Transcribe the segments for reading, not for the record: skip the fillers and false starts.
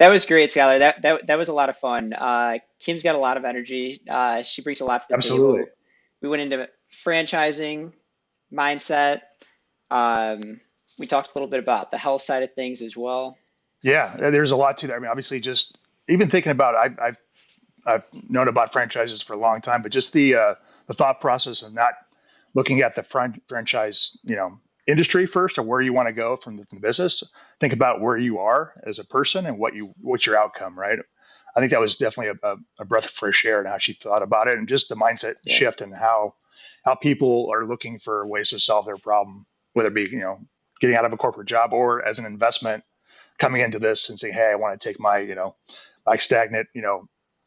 That was great, Skylar. That was a lot of fun. Kim's got a lot of energy. She brings a lot to the Absolutely. table. We went into franchising, mindset. Um, we talked a little bit about the health side of things as well. Yeah, there's a lot to that. I mean, obviously, just even thinking about it, I've known about franchises for a long time, but just the thought process of not looking at the franchise, industry first, or where you want to go from the business. Think about where you are as a person and what's your outcome, right? I think that was definitely a breath of fresh air and how she thought about it, and just the mindset Yeah. shift and how people are looking for ways to solve their problem, whether it be getting out of a corporate job or as an investment coming into this and saying, hey, I want to take my my stagnant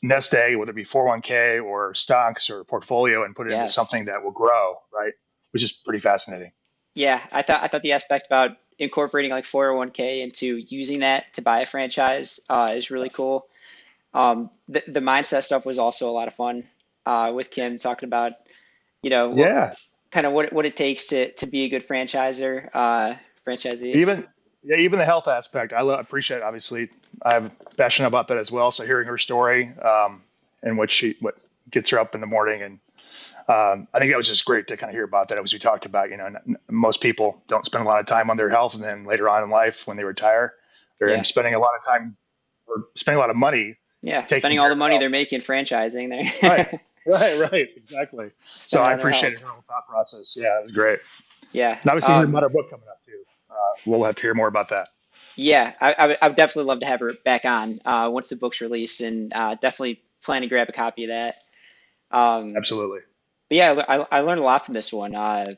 nest egg, whether it be 401k or stocks or portfolio, and put it into Yes. something that will grow, right? Which is pretty fascinating. Yeah, I thought the aspect about incorporating like 401k into using that to buy a franchise is really cool. The mindset stuff was also a lot of fun with Kim talking about, what Yeah, kind of what it takes to be a good franchisee. even yeah, even the health aspect, appreciate. Obviously, I'm passionate about that as well. So hearing her story, and what gets her up in the morning, and I think that was just great to kind of hear about that. As we talked about, most people don't spend a lot of time on their health, and then later on in life, when they retire, they're Yeah, spending a lot of time or spending a lot of money yeah, taking spending all care the of their money health. they're making franchising, Right, they're right, exactly. So spending I on their appreciated health. her whole thought process. Yeah, it was great. Yeah. And obviously, hearing about our book coming up too. We'll have to hear more about that. Yeah, I would definitely love to have her back on once the book's released, and definitely plan to grab a copy of that. Um, Absolutely. but yeah, I learned a lot from this one. I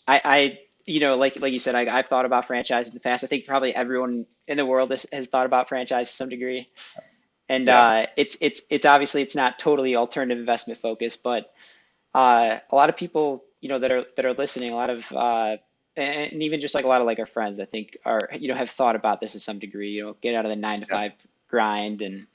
like you said, I've thought about franchise in the past. I think probably everyone in the world has thought about franchise to some degree, and Yeah. it's obviously it's not totally alternative investment focused, but a lot of people that are listening, a lot of and even just like a lot of like our friends, I think are have thought about this to some degree. Get out of the nine to Yeah. five grind and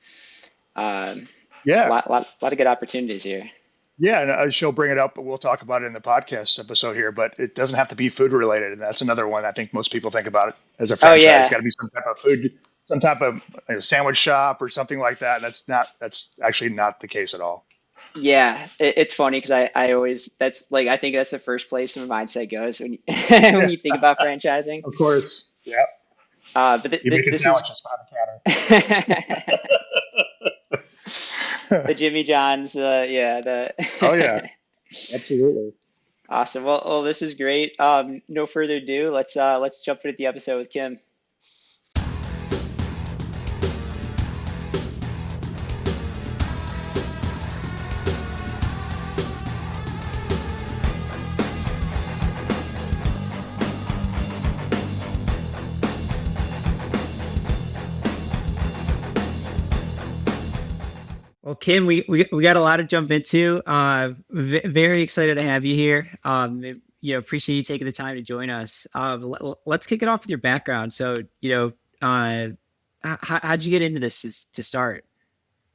um, Yeah. lot of good opportunities here. Yeah, and she'll bring it up, but we'll talk about it in the podcast episode here. But it doesn't have to be food related, and that's another one I think most people think about it as a Oh franchise. It's yeah, got to be some type of food, some type of sandwich shop or something like that. That's actually not the case at all. yeah. It's funny because I always that's like I think that's the first place my mindset goes when you, when Yeah, you think about franchising. of course. Yeah, But you making this is sandwiches on the the counter. Jimmy John's. Yeah, Oh yeah, the absolutely. awesome. Well, this is great. No further ado. Let's jump into the episode with Kim. Well, Kim, we got a lot to jump into. Very excited to have you here. Appreciate you taking the time to join us. Let's kick it off with your background. So, how'd you get into this to start?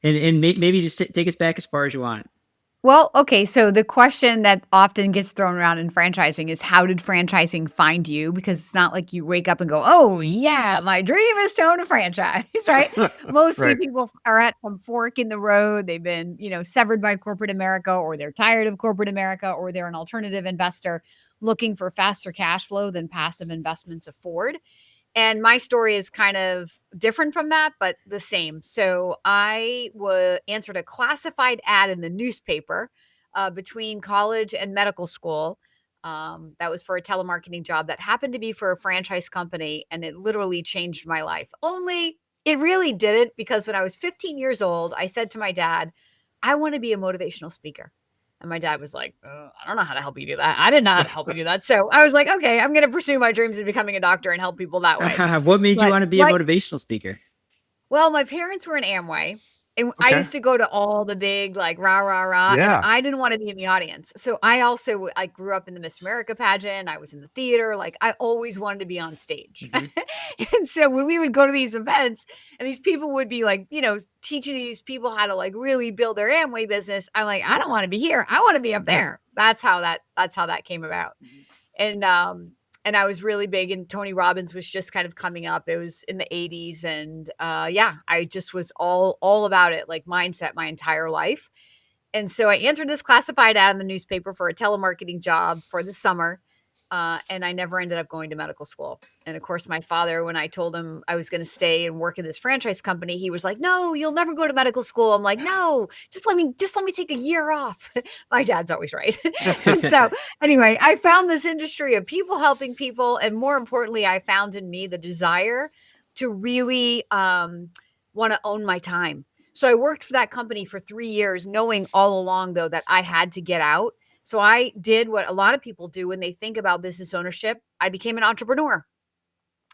And maybe just take us back as far as you want. Well, okay. So the question that often gets thrown around in franchising is how did franchising find you? Because it's not like you wake up and go, oh, yeah, my dream is to own a franchise, right? Mostly Right. people are at some fork in the road. They've been, severed by corporate America, or they're tired of corporate America, or they're an alternative investor looking for faster cash flow than passive investments afford. And my story is kind of different from that, but the same. So I answered a classified ad in the newspaper between college and medical school. That was for a telemarketing job that happened to be for a franchise company, and it literally changed my life. Only it really didn't, because when I was 15 years old, I said to my dad, I want to be a motivational speaker. And my dad was like, I don't know how to help you do that. I did not help you do that. So I was like, okay, I'm going to pursue my dreams of becoming a doctor and help people that way. What made you But want to be a like, motivational speaker? well, my parents were in Amway. And I Okay. used to go to all the big like rah rah rah, and Yeah. I didn't want to be in the audience. So I also grew up in the Miss America pageant. I was in the theater. Like I always wanted to be on stage. Hmm. And so when we would go to these events and these people would be like, teaching these people how to like really build their Amway business, I'm like, I don't want to be here. I want to be up there. That's how that came about. And And I was really big, and Tony Robbins was just kind of coming up. It was in the 80s. And yeah, I just was all about it, like mindset my entire life. And so I answered this classified ad in the newspaper for a telemarketing job for the summer. And I never ended up going to medical school. And of course, my father, when I told him I was going to stay and work in this franchise company, he was like, "No, you'll never go to medical school." I'm like, "No, just let me take a year off." My dad's always right. And so anyway, I found this industry of people helping people. And more importantly, I found in me the desire to really want to own my time. So I worked for that company for 3 years, knowing all along, though, that I had to get out. So I did what a lot of people do when they think about business ownership. I became an entrepreneur.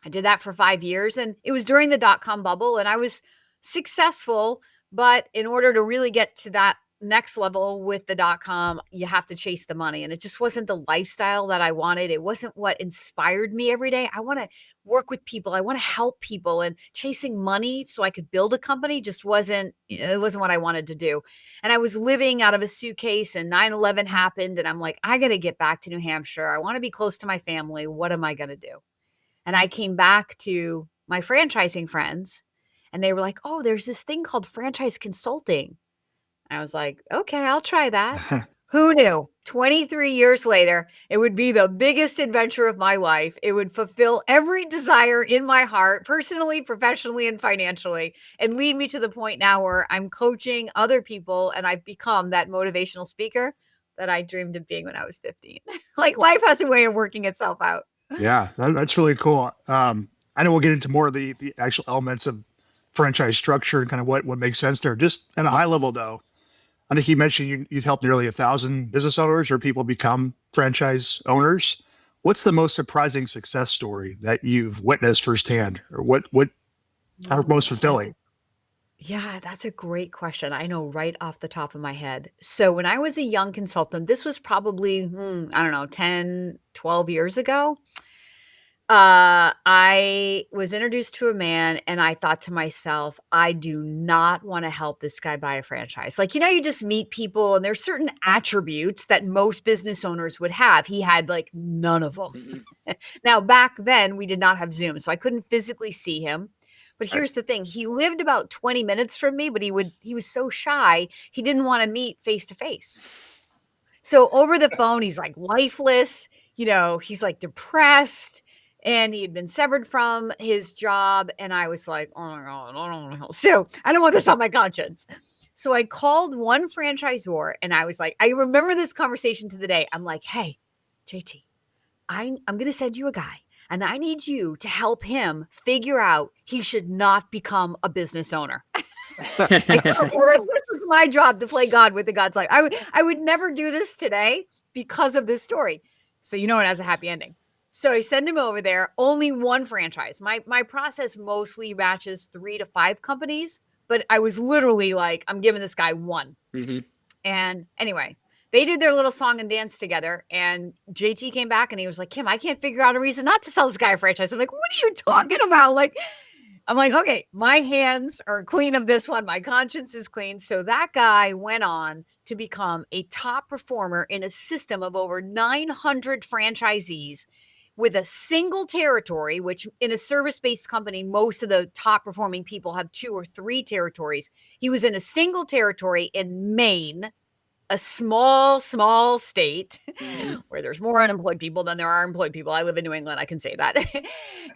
I did that for 5 years, and it was during the dot-com bubble, and I was successful. But in order to really get to that next level with the dot-com, you have to chase the money. And it just wasn't the lifestyle that I wanted. It wasn't what inspired me every day. I want to work with people. I want to help people, and chasing money so I could build a company just wasn't what I wanted to do. And I was living out of a suitcase, and 9/11 happened, and I'm like, I got to get back to New Hampshire. I want to be close to my family. What am I going to do? And I came back to my franchising friends, and they were like, "Oh, there's this thing called franchise consulting." I was like, "Okay, I'll try that." Who knew? 23 years later, it would be the biggest adventure of my life. It would fulfill every desire in my heart, personally, professionally, and financially, and lead me to the point now where I'm coaching other people, and I've become that motivational speaker that I dreamed of being when I was 15. Like, life has a way of working itself out. Yeah, that's really cool. I know we'll get into more of the actual elements of franchise structure and kind of what makes sense there. Just at a high level, though, I think you mentioned you'd helped nearly 1,000 business owners or people become franchise owners. What's the most surprising success story that you've witnessed firsthand, or what are most fulfilling? That's a great question. I know right off the top of my head. So when I was a young consultant, this was probably, I don't know, 10, 12 years ago. I was introduced to a man, and I thought to myself, I do not want to help this guy buy a franchise. Like, you just meet people, and there's certain attributes that most business owners would have. He had like none of them. Mm-hmm. Now, back then we did not have Zoom, so I couldn't physically see him. But Right. here's the thing. He lived about 20 minutes from me, but he was so shy. He didn't want to meet face to face. So over the phone, he's like lifeless, he's like depressed, and he had been severed from his job. And I was like, oh my God, I don't know. So I don't want this on my conscience. So I called one franchisor, and I was like, I remember this conversation to the day. I'm like, "Hey, JT, I'm going to send you a guy, and I need you to help him figure out he should not become a business owner." Or this is my job to play God with the God's like. I would never do this today because of this story. So it has a happy ending. So I send him over there. Only one franchise. My process mostly matches 3 to 5 companies, but I was literally like, I'm giving this guy one. Mm-hmm. And anyway, they did their little song and dance together, and JT came back, and he was like, "Kim, I can't figure out a reason not to sell this guy a franchise." I'm like, "What are you talking about?" I'm like, okay, my hands are clean of this one. My conscience is clean. So that guy went on to become a top performer in a system of over 900 franchisees with a single territory, which in a service-based company, most of the top performing people have 2 or 3 territories. He was in a single territory in Maine, a small state where there's more unemployed people than there are employed people. I live in New England. I can say that.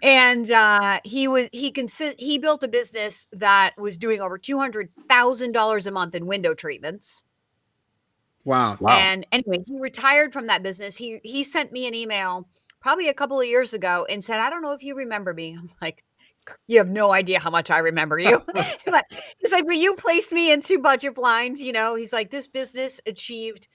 And he built a business that was doing over $200,000 a month in window treatments. Wow. And anyway, he retired from that business. He sent me an email probably a couple of years ago and said, "I don't know if you remember me." I'm like, "You have no idea how much I remember you." But he's like, "But you placed me in 2 budget blinds." He's like, "This business achieved,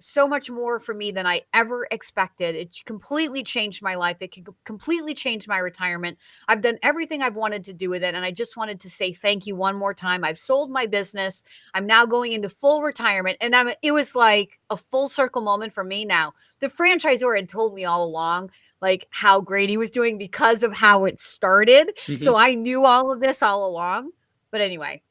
so much more for me than I ever expected. It completely changed my life. It completely changed my retirement. I've done everything I've wanted to do with it. And I just wanted to say thank you one more time. I've sold my business. I'm now going into full retirement." And it was like a full circle moment for me now. The franchisor had told me all along, like, how great he was doing because of how it started. Mm-hmm. So I knew all of this all along. But anyway,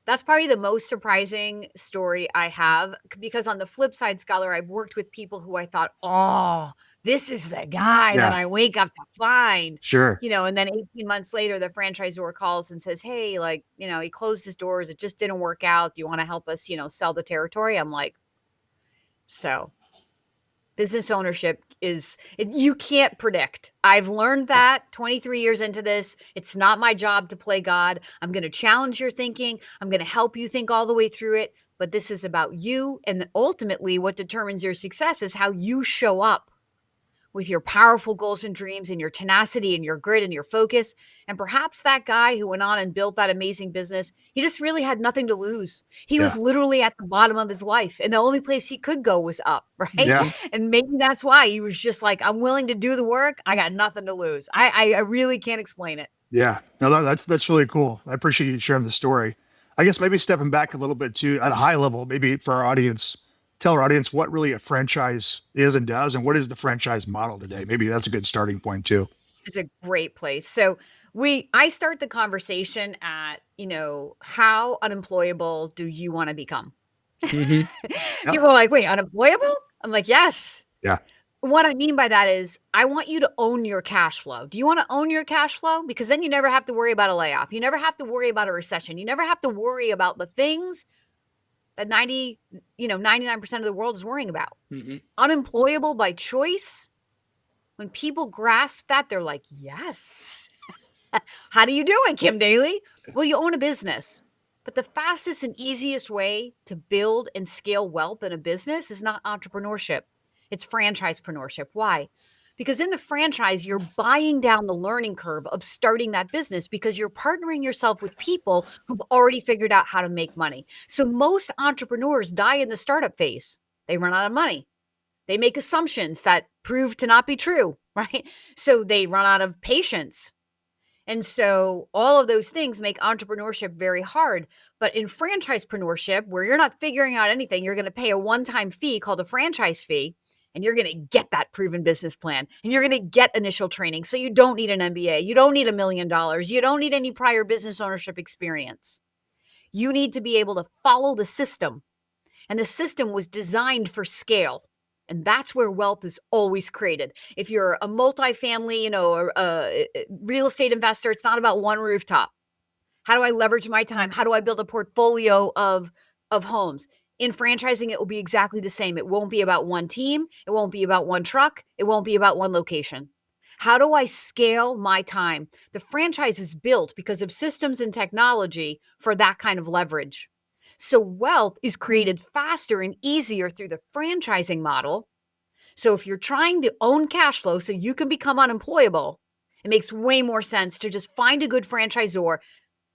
That's probably the most surprising story I have, because on the flip side, Scholar, I've worked with people who I thought, oh, this is the guy that Yeah, I wake up to find, sure. and then 18 months later, the franchisor calls and says, hey, like, he closed his doors. It just didn't work out. Do you want to help us, sell the territory? I'm like, so business ownership you can't predict. I've learned that 23 years into this. It's not my job to play God. I'm going to challenge your thinking. I'm going to help you think all the way through it. But this is about you. And ultimately, what determines your success is how you show up with your powerful goals and dreams and your tenacity and your grit and your focus. And perhaps that guy who went on and built that amazing business, he just really had nothing to lose. He was Yeah. literally at the bottom of his life, and the only place he could go was up, right? Yeah. And maybe that's why he was just like, I'm willing to do the work. I got nothing to lose. I really can't explain it. Yeah. No, that's really cool. I appreciate you sharing the story. I guess maybe stepping back a little bit too, at a high level, maybe for our audience, tell our audience what really a franchise is and does, and what is the franchise model today. Maybe that's a good starting point too. It's a great place. So I start the conversation at, how unemployable do you want to become? Hmm. Yep. People are like, wait, unemployable? I'm like, yes. Yeah. What I mean by that is I want you to own your cash flow. Do you want to own your cash flow? Because then you never have to worry about a layoff. You never have to worry about a recession. You never have to worry about the things that 99% of the world is worrying about. Hmm. Unemployable by choice. When people grasp that, they're like, yes. How do you do it, Kim Daly? Well, you own a business. But the fastest and easiest way to build and scale wealth in a business is not entrepreneurship. It's franchisepreneurship. Why? Because in the franchise, you're buying down the learning curve of starting that business because you're partnering yourself with people who've already figured out how to make money. So most entrepreneurs die in the startup phase. They run out of money. They make assumptions that prove to not be true, right? So they run out of patience. And so all of those things make entrepreneurship very hard. But in franchisepreneurship, where you're not figuring out anything, you're going to pay a one-time fee called a franchise fee, and you're going to get that proven business plan, and you're going to get initial training. So you don't need an MBA. You don't need $1 million. You don't need any prior business ownership experience. You need to be able to follow the system. And the system was designed for scale. And that's where wealth is always created. If you're a multifamily, a real estate investor, it's not about one rooftop. How do I leverage my time? How do I build a portfolio of homes? In franchising, it will be exactly the same. It won't be about one team. It won't be about one truck. It won't be about one location. How do I scale my time? The franchise is built because of systems and technology for that kind of leverage. So wealth is created faster and easier through the franchising model. So if you're trying to own cash flow so you can become unemployable, it makes way more sense to just find a good franchisor,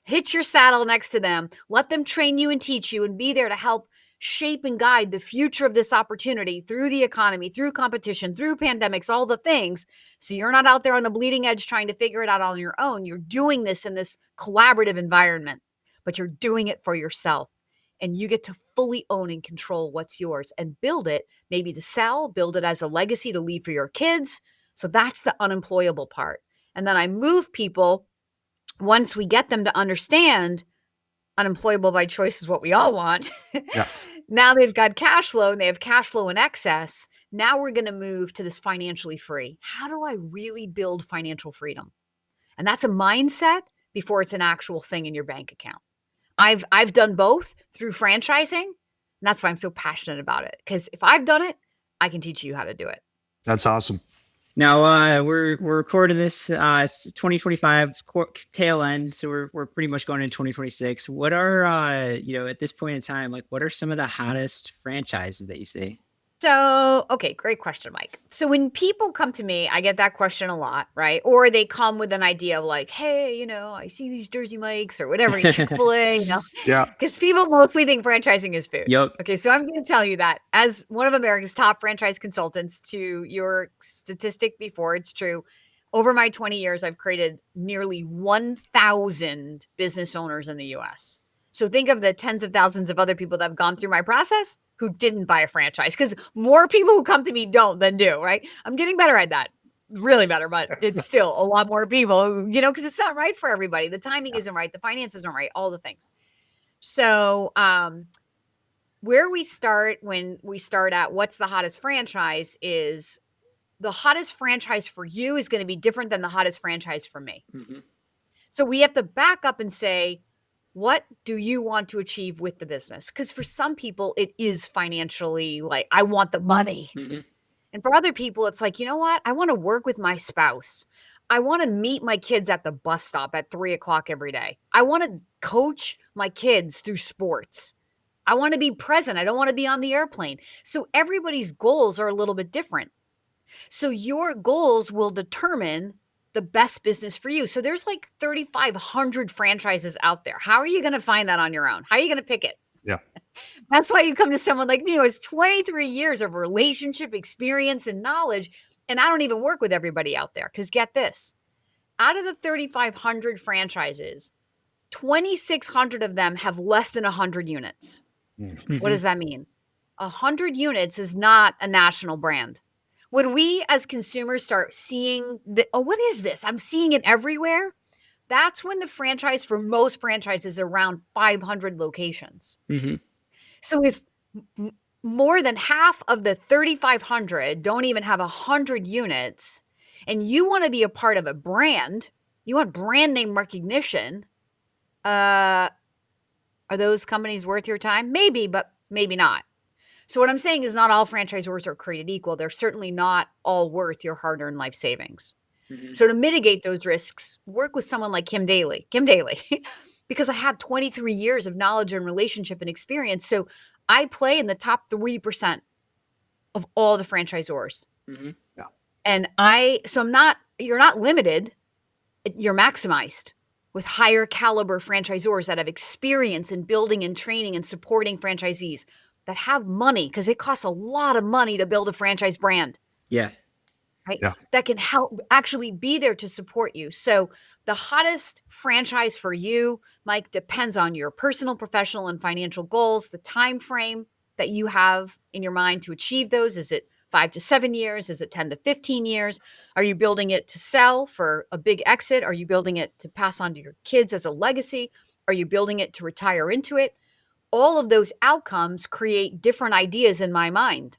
hitch your saddle next to them, let them train you and teach you, and be there to help shape and guide the future of this opportunity through the economy, through competition, through pandemics, all the things. So you're not out there on the bleeding edge trying to figure it out on your own. You're doing this in this collaborative environment, but you're doing it for yourself. And you get to fully own and control what's yours and build it, maybe to sell, build it as a legacy to leave for your kids. So that's the unemployable part. And then I move people, once we get them to understand unemployable by choice is what we all want. Yeah. Now they've got cash flow and they have cash flow in excess. Now we're going to move to this financially free. How do I really build financial freedom? And that's a mindset before it's an actual thing in your bank account. I've done both through franchising, and that's why I'm so passionate about it. Because if I've done it, I can teach you how to do it. That's awesome. Now we're recording this 2025 tail end, so we're pretty much going into 2026. What are at this point in time, like what are some of the hottest franchises that you see? So, okay, great question, Mike. So when people come to me, I get that question a lot, right? Or they come with an idea of like, hey, I see these Jersey Mikes or whatever, Chick-fil-A, Yeah. because people mostly think franchising is food. Yep. Okay, so I'm going to tell you that as one of America's top franchise consultants, to your statistic before, it's true. Over my 20 years, I've created nearly 1,000 business owners in the U.S. So think of the tens of thousands of other people that have gone through my process who didn't buy a franchise, because more people who come to me don't than do, right? I'm getting better at that, really better, but it's still a lot more people, because it's not right for everybody. The timing isn't right. The finances aren't right, all the things. So, where we start when we start at what's the hottest franchise is the hottest franchise for you is going to be different than the hottest franchise for me. Mm-hmm. So we have to back up and say, what do you want to achieve with the business? Because for some people, it is financially like, I want the money. Mm-hmm. And for other people, it's like, you know what? I want to work with my spouse. I want to meet my kids at the bus stop at 3:00 every day. I want to coach my kids through sports. I want to be present. I don't want to be on the airplane. So everybody's goals are a little bit different. So your goals will determine the best business for you. So there's like 3,500 franchises out there. How are you going to find that on your own? How are you going to pick it? Yeah. That's why you come to someone like me who has 23 years of relationship experience and knowledge. And I don't even work with everybody out there. Because get this, out of the 3,500 franchises, 2,600 of them have less than 100 units. Mm-hmm. What does that mean? 100 units is not a national brand. When we as consumers start seeing what is this? I'm seeing it everywhere. That's when the franchise for most franchises is around 500 locations. Mm-hmm. So if more than half of the 3,500 don't even have 100 units, and you want to be a part of a brand, you want brand name recognition, are those companies worth your time? Maybe, but maybe not. So what I'm saying is not all franchisors are created equal. They're certainly not all worth your hard-earned life savings. Mm-hmm. So to mitigate those risks, work with someone like Kim Daly, because I have 23 years of knowledge and relationship and experience. So I play in the top 3% of all the franchisors. Mm-hmm. Yeah. And you're not limited, you're maximized with higher caliber franchisors that have experience in building and training and supporting franchisees that have money, because it costs a lot of money to build a franchise brand. Yeah. Right? Yeah. That can help actually be there to support you. So the hottest franchise for you, Mike, depends on your personal, professional, and financial goals, the time frame that you have in your mind to achieve those. Is it 5 to 7 years? Is it 10 to 15 years? Are you building it to sell for a big exit? Are you building it to pass on to your kids as a legacy? Are you building it to retire into it? All of those outcomes create different ideas in my mind.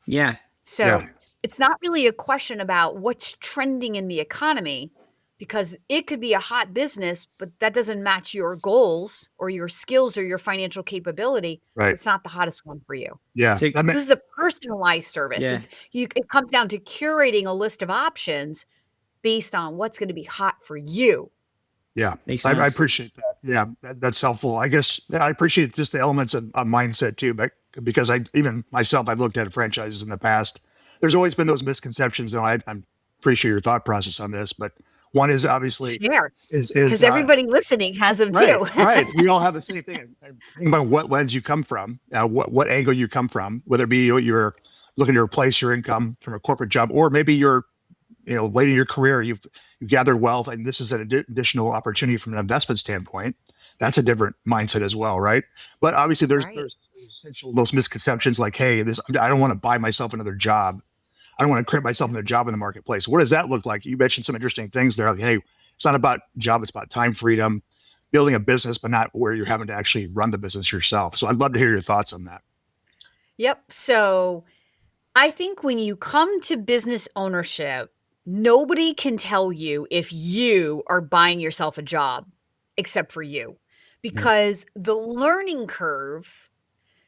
Yeah. So it's not really a question about what's trending in the economy, because it could be a hot business, but that doesn't match your goals or your skills or your financial capability. Right. So it's not the hottest one for you. Yeah. So- This is a personalized service. Yeah. It comes down to curating a list of options based on what's going to be hot for you. Yeah. Makes I sense. appreciate that. Yeah. That's helpful. I guess I appreciate just the elements of mindset too, but because even myself, I've looked at franchises in the past. There's always been those misconceptions. And I'm pretty sure your thought process on this, but one is obviously Share, is because everybody listening has them too. Right. We all have the same thing. Think about what lens you come from, what angle you come from, whether it be you're looking to replace your income from a corporate job, or maybe you're, late in your career, you've gathered wealth, and this is an additional opportunity from an investment standpoint. That's a different mindset as well, right? But obviously, there's essential those misconceptions like, hey, I don't want to buy myself another job. I don't want to create myself another job in the marketplace. What does that look like? You mentioned some interesting things there. Like, hey, it's not about job; it's about time freedom, building a business, but not where you're having to actually run the business yourself. So I'd love to hear your thoughts on that. Yep. So I think when you come to business ownership, nobody can tell you if you are buying yourself a job except for you, because the learning curve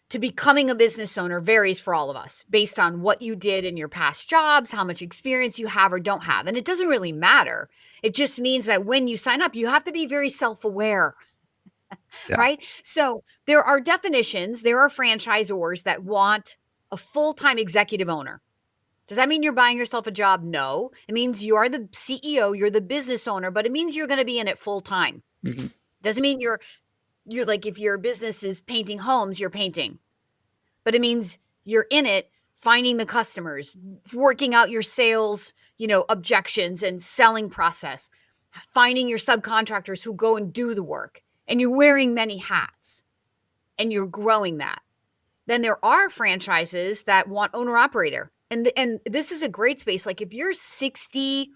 to becoming a business owner varies for all of us based on what you did in your past jobs, how much experience you have or don't have. And it doesn't really matter. It just means that when you sign up, you have to be very self-aware. Yeah. Right? So there are definitions, there are franchisors that want a full-time executive owner. Does that mean you're buying yourself a job? No. It means you are the CEO, you're the business owner, but it means you're going to be in it full-time. Mm-hmm. Doesn't mean you're like, if your business is painting homes, you're painting. But it means you're in it, finding the customers, working out your sales, objections and selling process, finding your subcontractors who go and do the work. And you're wearing many hats and you're growing that. Then there are franchises that want owner operator. And this is a great space. Like if you're 60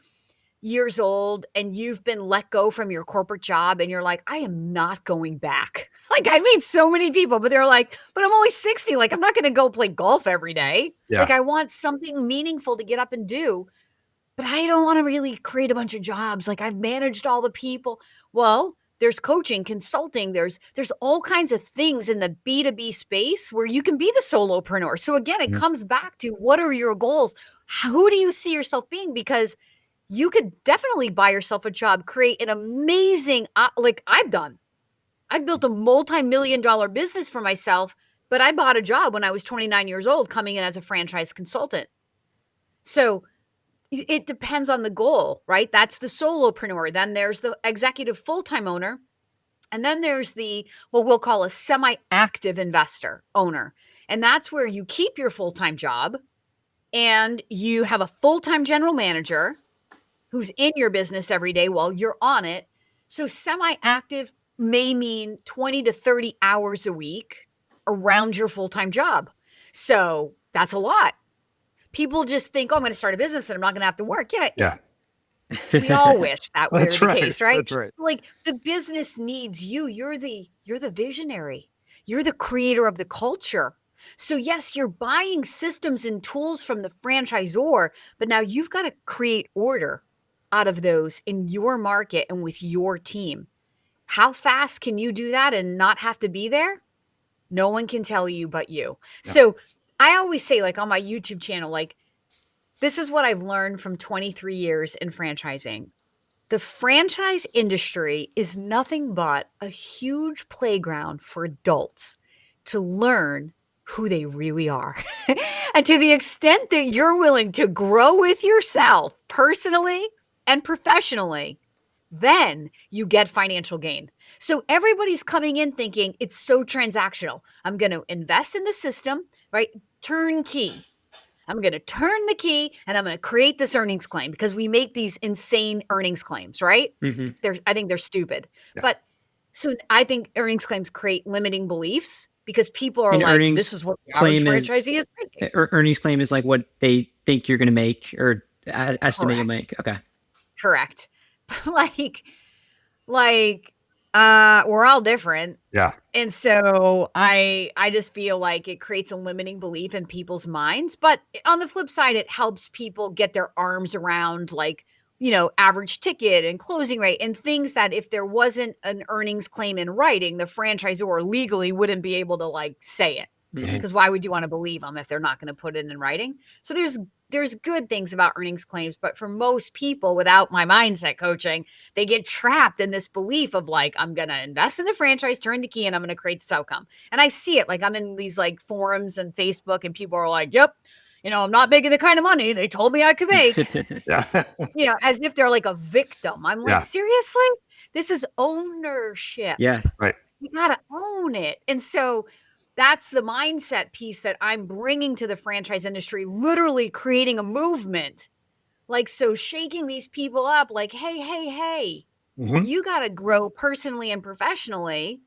years old and you've been let go from your corporate job and you're like, I am not going back. Like I meet so many people, but they're like, but I'm only 60. Like I'm not going to go play golf every day. Yeah. Like I want something meaningful to get up and do, but I don't want to really create a bunch of jobs. Like I've managed all the people. Well, there's coaching, consulting, there's all kinds of things in the B2B space where you can be the solopreneur. So again, it Mhm. comes back to what are your goals? Who do you see yourself being? Because you could definitely buy yourself a job, create an amazing, like I've done. I've built a multi-million-dollar business for myself, but I bought a job when I was 29 years old coming in as a franchise consultant. So it depends on the goal, right? That's the solopreneur. Then there's the executive full-time owner. And then there's the, what we'll call a semi-active investor owner. And that's where you keep your full-time job and you have a full-time general manager who's in your business every day while you're on it. So semi-active may mean 20 to 30 hours a week around your full-time job. So that's a lot. People just think, oh, I'm going to start a business and I'm not going to have to work. Yeah. We all wish that were That's the right. case, right? That's right. Like the business needs you. You're the visionary. You're the creator of the culture. So yes, you're buying systems and tools from the franchisor, but now you've got to create order out of those in your market and with your team. How fast can you do that and not have to be there? No one can tell you but you. Yeah. So I always say, like on my YouTube channel, like this is what I've learned from 23 years in franchising. The franchise industry is nothing but a huge playground for adults to learn who they really are. And to the extent that you're willing to grow with yourself personally and professionally, then you get financial gain. So everybody's coming in thinking it's so transactional. I'm going to invest in the system, right? Turnkey. I'm going to turn the key and I'm going to create this earnings claim because we make these insane earnings claims, right? Mm-hmm. I think they're stupid. Yeah. But so I think earnings claims create limiting beliefs because people are An like, earnings this is what the average claim franchisee is making. earnings claim is like what they think you're going to make or estimate you'll make. Okay. Correct. like, we're all different. Yeah. And so I just feel like it creates a limiting belief in people's minds. But on the flip side, it helps people get their arms around like, average ticket and closing rate and things that if there wasn't an earnings claim in writing, the franchisor legally wouldn't be able to like say it. Mhm. Because why would you want to believe them if they're not going to put it in writing? So there's good things about earnings claims, but for most people without my mindset coaching, they get trapped in this belief of like, I'm going to invest in the franchise, turn the key, and I'm going to create this outcome. And I see it like I'm in these like forums and Facebook and people are like, yep, I'm not making the kind of money they told me I could make, Yeah. as if they're like a victim. I'm like, Yeah. seriously? This is ownership. Yeah. Right. You got to own it. And so that's the mindset piece that I'm bringing to the franchise industry, literally creating a movement. Like, so shaking these people up like, hey, Mhm. you got to grow personally and professionally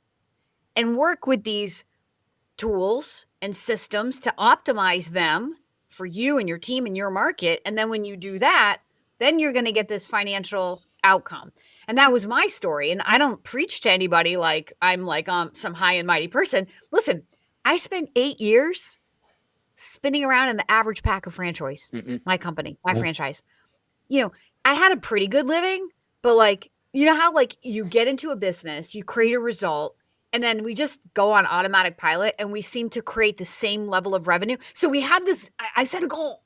and work with these tools and systems to optimize them for you and your team and your market. And then when you do that, then you're going to get this financial outcome. And that was my story. And I don't preach to anybody like I'm like some high and mighty person. Listen, I spent 8 years spinning around in the average pack of franchise, Mm-mm. my company, my Mhm. franchise. I had a pretty good living, but like, how like you get into a business, you create a result, and then we just go on automatic pilot and we seem to create the same level of revenue. So we have this, I set a goal,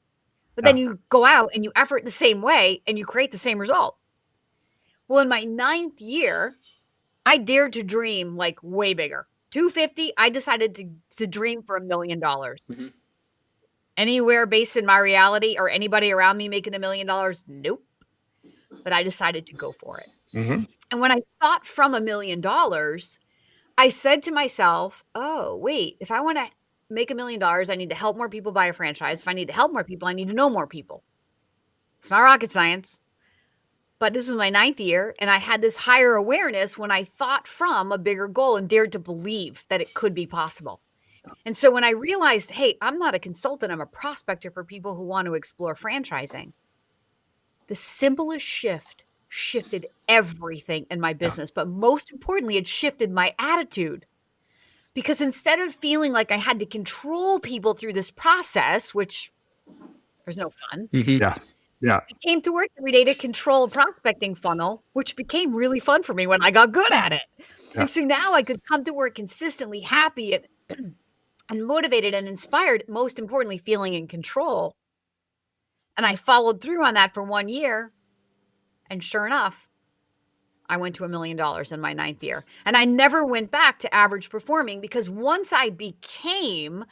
but then you go out and you effort the same way and you create the same result. Well, in my 9th year, I dared to dream like way bigger. 250, I decided to dream for $1 million. Mhm. Anywhere based in my reality or anybody around me making $1 million? Nope. But I decided to go for it. Mhm. And when I thought from $1 million, I said to myself, oh, wait, if I want to make $1 million, I need to help more people buy a franchise. If I need to help more people, I need to know more people. It's not rocket science. But this was my 9th year, and I had this higher awareness when I thought from a bigger goal and dared to believe that it could be possible. And so when I realized, hey, I'm not a consultant, I'm a prospector for people who want to explore franchising. The simplest shift shifted everything in my business. But most importantly, it shifted my attitude. Because instead of feeling like I had to control people through this process, which there's no fun, Yeah. Yeah. I came to work every day to control a prospecting funnel, which became really fun for me when I got good at it. Yeah. And so now I could come to work consistently happy and motivated and inspired, most importantly, feeling in control. And I followed through on that for 1 year. And sure enough, I went to $1 million in my 9th year. And I never went back to average performing, because once I became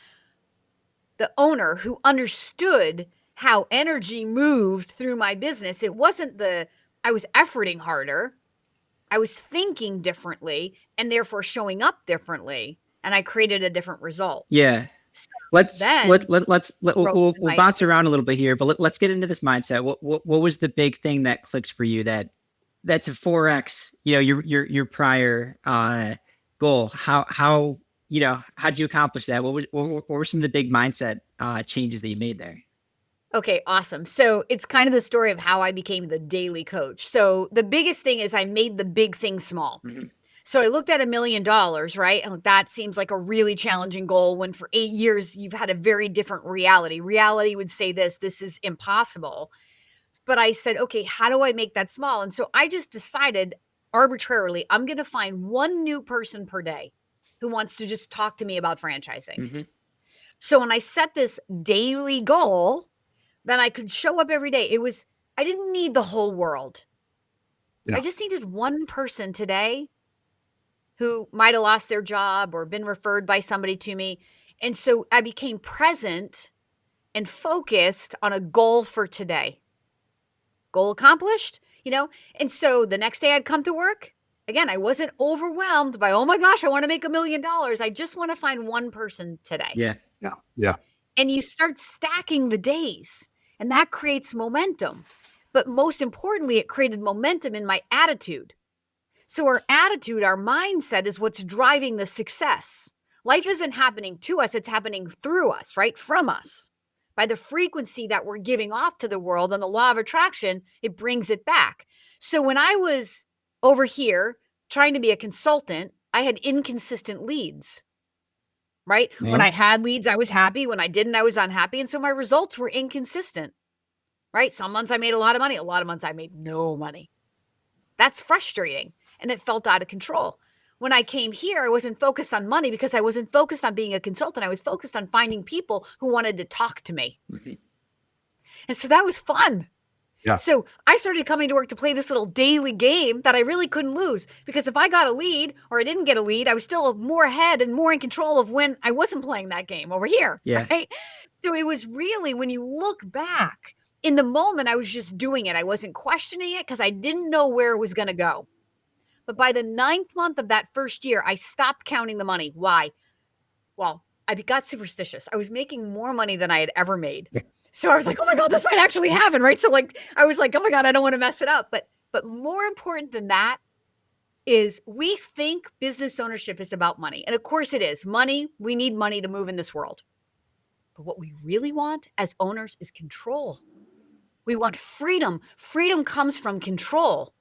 the owner who understood how energy moved through my business, it wasn't I was efforting harder. I was thinking differently and therefore showing up differently. And I created a different result. Yeah. So Let's then we'll my bounce around a little bit here, but let's get into this mindset. What was the big thing that clicked for you that's a 4x, your prior goal? How'd you accomplish that? What were some of the big mindset changes that you made there? Okay, awesome. So it's kind of the story of how I became the daily coach. So the biggest thing is I made the big thing small. Mm-hmm. So I looked at $1 million, right? And that seems like a really challenging goal when for 8 years you've had a very different reality. Reality would say this is impossible. But I said, okay, how do I make that small? And so I just decided arbitrarily, I'm going to find one new person per day who wants to just talk to me about franchising. Mm-hmm. So when I set this daily goal, then I could show up every day. I didn't need the whole world. Yeah. I just needed one person today who might have lost their job or been referred by somebody to me. And so I became present and focused on a goal for today. Goal accomplished, And so the next day I'd come to work. Again, I wasn't overwhelmed by, oh my gosh, I want to make $1 million. I just want to find one person today. Yeah. Yeah. Yeah. And you start stacking the days, and that creates momentum. But most importantly, it created momentum in my attitude. So our attitude, our mindset is what's driving the success. Life isn't happening to us. It's happening through us, right? From us. By the frequency that we're giving off to the world and the law of attraction, it brings it back. So when I was over here trying to be a consultant, I had inconsistent leads, right? Yeah. When I had leads, I was happy. When I didn't, I was unhappy. And so my results were inconsistent, right? Some months I made a lot of money. A lot of months I made no money. That's frustrating. And it felt out of control. When I came here, I wasn't focused on money because I wasn't focused on being a consultant. I was focused on finding people who wanted to talk to me. Mm-hmm. And so that was fun. Yeah. So I started coming to work to play this little daily game that I really couldn't lose, because if I got a lead or I didn't get a lead, I was still more ahead and more in control of when I wasn't playing that game over here. Yeah. Right? So it was really, when you look back, in the moment, I was just doing it. I wasn't questioning it because I didn't know where it was going to go. But by the 9th month of that first year, I stopped counting the money. Why? Well, I got superstitious. I was making more money than I had ever made. So I was like, oh my God, this might actually happen, right? So I was like, oh my God, I don't want to mess it up. But more important than that is we think business ownership is about money. And of course it is. Money, we need money to move in this world. But what we really want as owners is control. We want freedom. Freedom comes from control.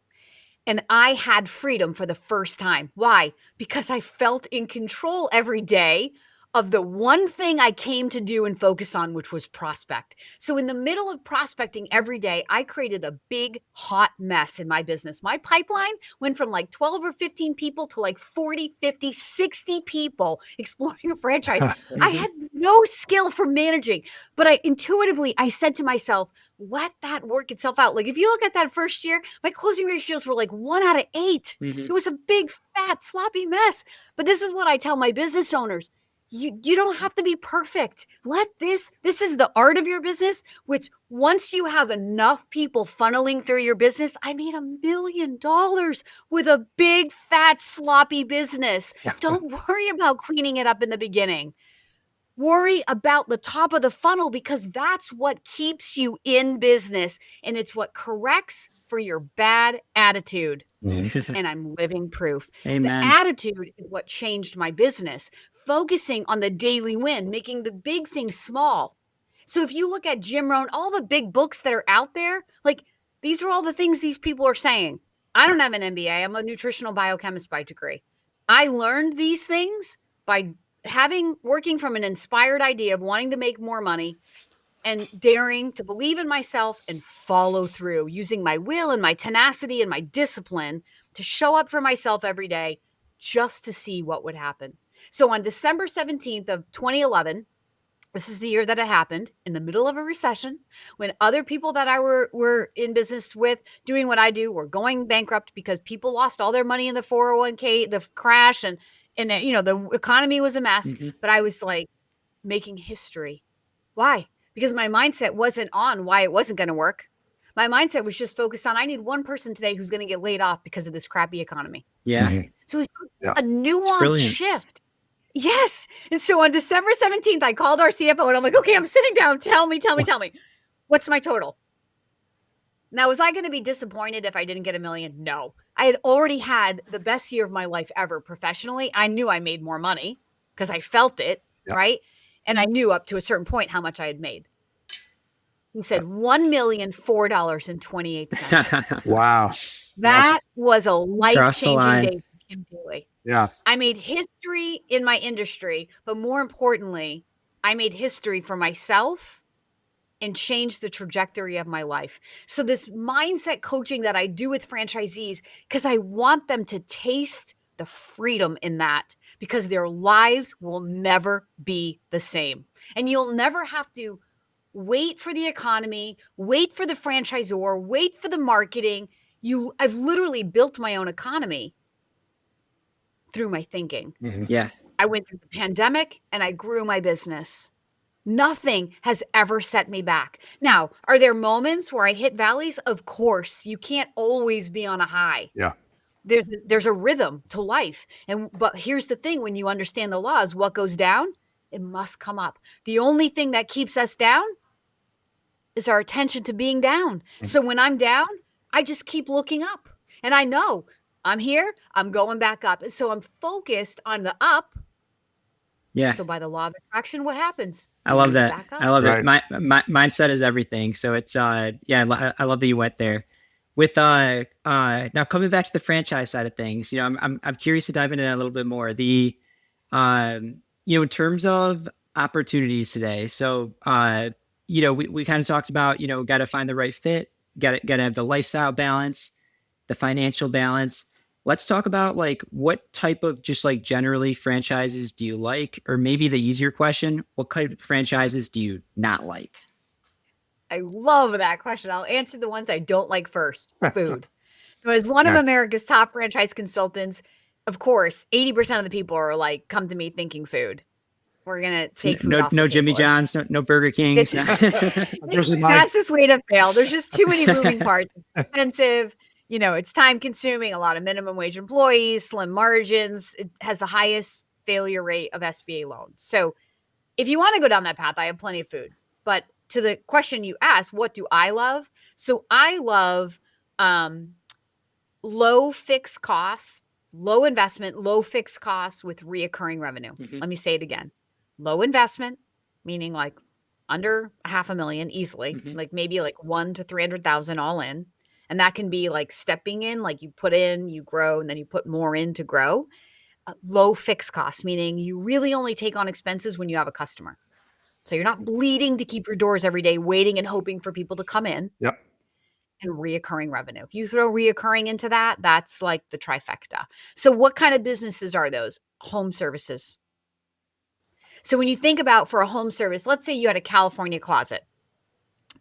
And I had freedom for the first time. Why? Because I felt in control every day of the one thing I came to do and focus on, which was prospect. So in the middle of prospecting every day, I created a big hot mess in my business. My pipeline went from like 12 or 15 people to like 40, 50, 60 people exploring a franchise. I had no skill for managing, but I said to myself, let that work itself out. Like if you look at that first year, my closing ratios were like 1 out of 8. Mm-hmm. It was a big, fat, sloppy mess. But this is what I tell my business owners. You don't have to be perfect. This is the art of your business, which once you have enough people funneling through your business, I made $1 million with a big, fat, sloppy business. Don't worry about cleaning it up in the beginning. Worry about the top of the funnel, because that's what keeps you in business. And it's what corrects for your bad attitude. And I'm living proof. Amen. The attitude is what changed my business. Focusing on the daily win, making the big things small. So if you look at Jim Rohn, all the big books that are out there, like These are all the things these people are saying. I don't have an MBA. I'm a nutritional biochemist by degree. I learned these things by working from an inspired idea of wanting to make more money and daring to believe in myself and follow through, using my will and my tenacity and my discipline to show up for myself every day just to see what would happen. So on December 17th of 2011, this is the year that it happened, in the middle of a recession, when other people that I were in business with doing what I do were going bankrupt because people lost all their money in the 401k, the crash, and the economy was a mess. Mm-hmm. But I was like making history. Why? Because my mindset wasn't on why it wasn't going to work. My mindset was just focused on, I need one person today who's going to get laid off because of this crappy economy. Yeah. Mhm. So it's Yeah. a nuanced brilliant. shift. Yes. And so on December 17th, I called our CFO and I'm like, okay, I'm sitting down. Tell me. What's my total? Now, was I going to be disappointed if I didn't get $1 million? No. I had already had the best year of my life ever professionally. I knew I made more money because I felt it, Yep. right? And I knew up to a certain point how much I had made. He said $1,004.28. Wow. That was a Cross the life-changing line. day for Kim Daly. Yeah. I made history in my industry, but more importantly, I made history for myself and changed the trajectory of my life. So this mindset coaching that I do with franchisees, because I want them to taste the freedom in that, because their lives will never be the same. And you'll never have to wait for the economy, wait for the franchisor, wait for the marketing. I've literally built my own economy through my thinking. Mhm. Yeah. I went through the pandemic and I grew my business. Nothing has ever set me back. Now, are there moments where I hit valleys? Of course. You can't always be on a high. Yeah. There's a rhythm to life. But here's the thing, when you understand the laws, what goes down, it must come up. The only thing that keeps us down is our attention to being down. So when I'm down, I just keep looking up. And I know I'm here, I'm going back up. And so I'm focused on the up. Yeah. So by the law of attraction, what happens? I love You that. back up. I love Right. it. My mindset is everything. So it's I love that you went there. With now coming back to the franchise side of things, I'm curious to dive into that a little bit more. The in terms of opportunities today. So we kind of talked about, got to find the right fit, got to have the lifestyle balance, the financial balance. Let's talk about like what type of just like generally franchises do you like? Or maybe the easier question, what kind of franchises do you not like? I love that question. I'll answer the ones I don't like first. Food. So as one of Yeah. America's top franchise consultants, of course, 80% of the people are like, come to me thinking food. We're going to take food off the No table. Jimmy John's, no Burger Kings. There's a nice, Fastest way to fail. There's just too many moving parts. It's expensive. It's time consuming, a lot of minimum wage employees, slim margins. It has the highest failure rate of SBA loans. So if you want to go down that path, I have plenty of food. But to the question you asked, what do I love? So I love low fixed costs, low investment, low fixed costs with reoccurring revenue. Mhm. Let me say it again. Low investment, meaning like under $500,000 easily, Mhm. like maybe like 1 to 300,000 all in. And that can be like stepping in, like you put in, you grow, and then you put more in to grow. Low fixed costs, meaning you really only take on expenses when you have a customer. So you're not bleeding to keep your doors every day, waiting and hoping for people to come in. Yep. And reoccurring revenue. If you throw reoccurring into that, that's like the trifecta. So what kind of businesses are those? Home services. So when you think about for a home service, let's say you had a California closet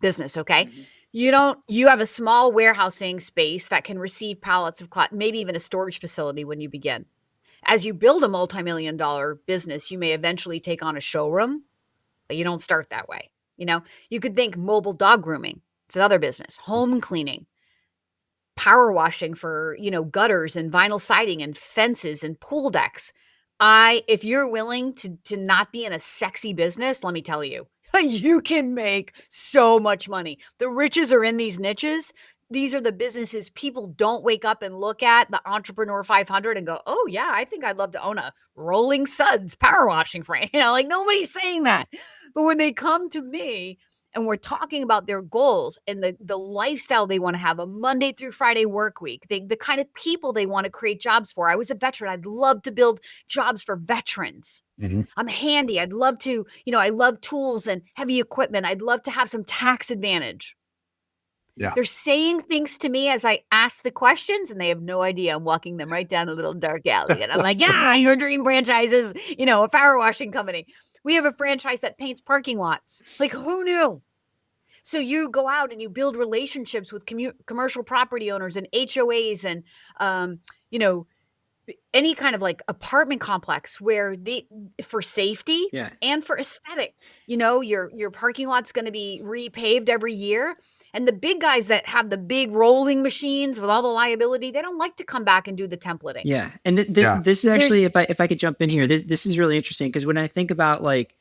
business, okay? Mhm. You have a small warehousing space that can receive pallets of cloth, maybe even a storage facility when you begin. As you build a multi-million-dollar business, you may eventually take on a showroom, but you don't start that way. You could think mobile dog grooming. It's another business. Home cleaning, power washing for, gutters and vinyl siding and fences and pool decks. If you're willing to not be in a sexy business, let me tell you, you can make so much money. The riches are in these niches. These are the businesses people don't wake up and look at the Entrepreneur 500 and go, oh yeah, I think I'd love to own a Rolling Suds power washing frame. Like nobody's saying that. But when they come to me and we're talking about their goals and the lifestyle they want to have, a Monday through Friday work week, the kind of people they want to create jobs for. I was a veteran. I'd love to build jobs for veterans. Mhm. I'm handy. I'd love to, I love tools and heavy equipment. I'd love to have some tax advantage. Yeah. They're saying things to me as I ask the questions, and they have no idea I'm walking them right down a little dark alley. And I'm like, yeah, your dream franchise is, a power washing company. We have a franchise that paints parking lots. Like, who knew? So you go out and you build relationships with commercial property owners and HOAs and, any kind of like apartment complex where for safety and for aesthetic, your parking lot's going to be repaved every year. And the big guys that have the big rolling machines with all the liability, they don't like to come back and do the templating. Yeah. And this is actually, if I could jump in here, this is really interesting, because when I think about like,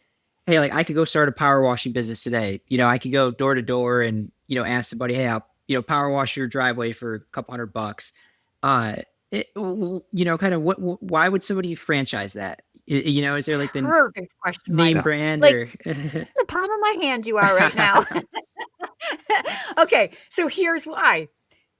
hey, like I could go start a power washing business today. I could go door to door and, ask somebody, hey, I'll, power wash your driveway for a couple $100. Kind of why would somebody franchise that? Is there like the perfect question, name Mike. brand like, or the palm of my hand you are right now. Okay. So here's why.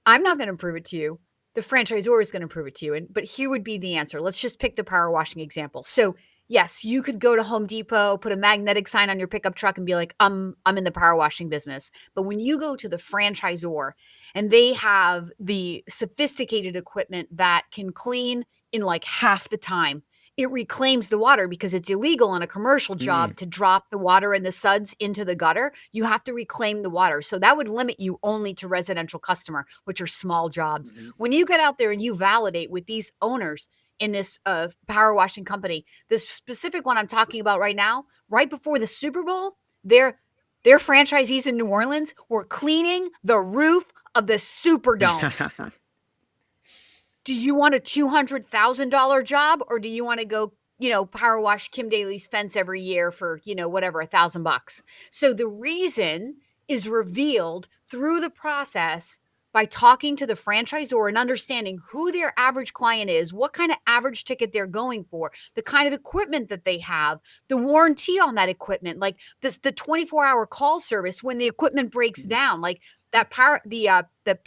I'm not going to prove it to you. The franchisor is going to prove it to you. But here would be the answer. Let's just pick the power washing example. So yes, you could go to Home Depot, put a magnetic sign on your pickup truck and be like, I'm in the power washing business. But when you go to the franchisor and they have the sophisticated equipment that can clean in like half the time, it reclaims the water because it's illegal on a commercial job to drop the water and the suds into the gutter. You have to reclaim the water. So that would limit you only to residential customer, which are small jobs. When you get out there and you validate with these owners in this power washing company, the specific one I'm talking about right now, right before the Super Bowl, their franchisees in New Orleans were cleaning the roof of the Superdome. Do you want a $200,000 job, or do you want to go, power wash Kim Daly's fence every year for, whatever, $1,000? So the reason is revealed through the process by talking to the franchisor and understanding who their average client is, what kind of average ticket they're going for, the kind of equipment that they have, the warranty on that equipment, like the 24-hour call service when the equipment breaks down, like that the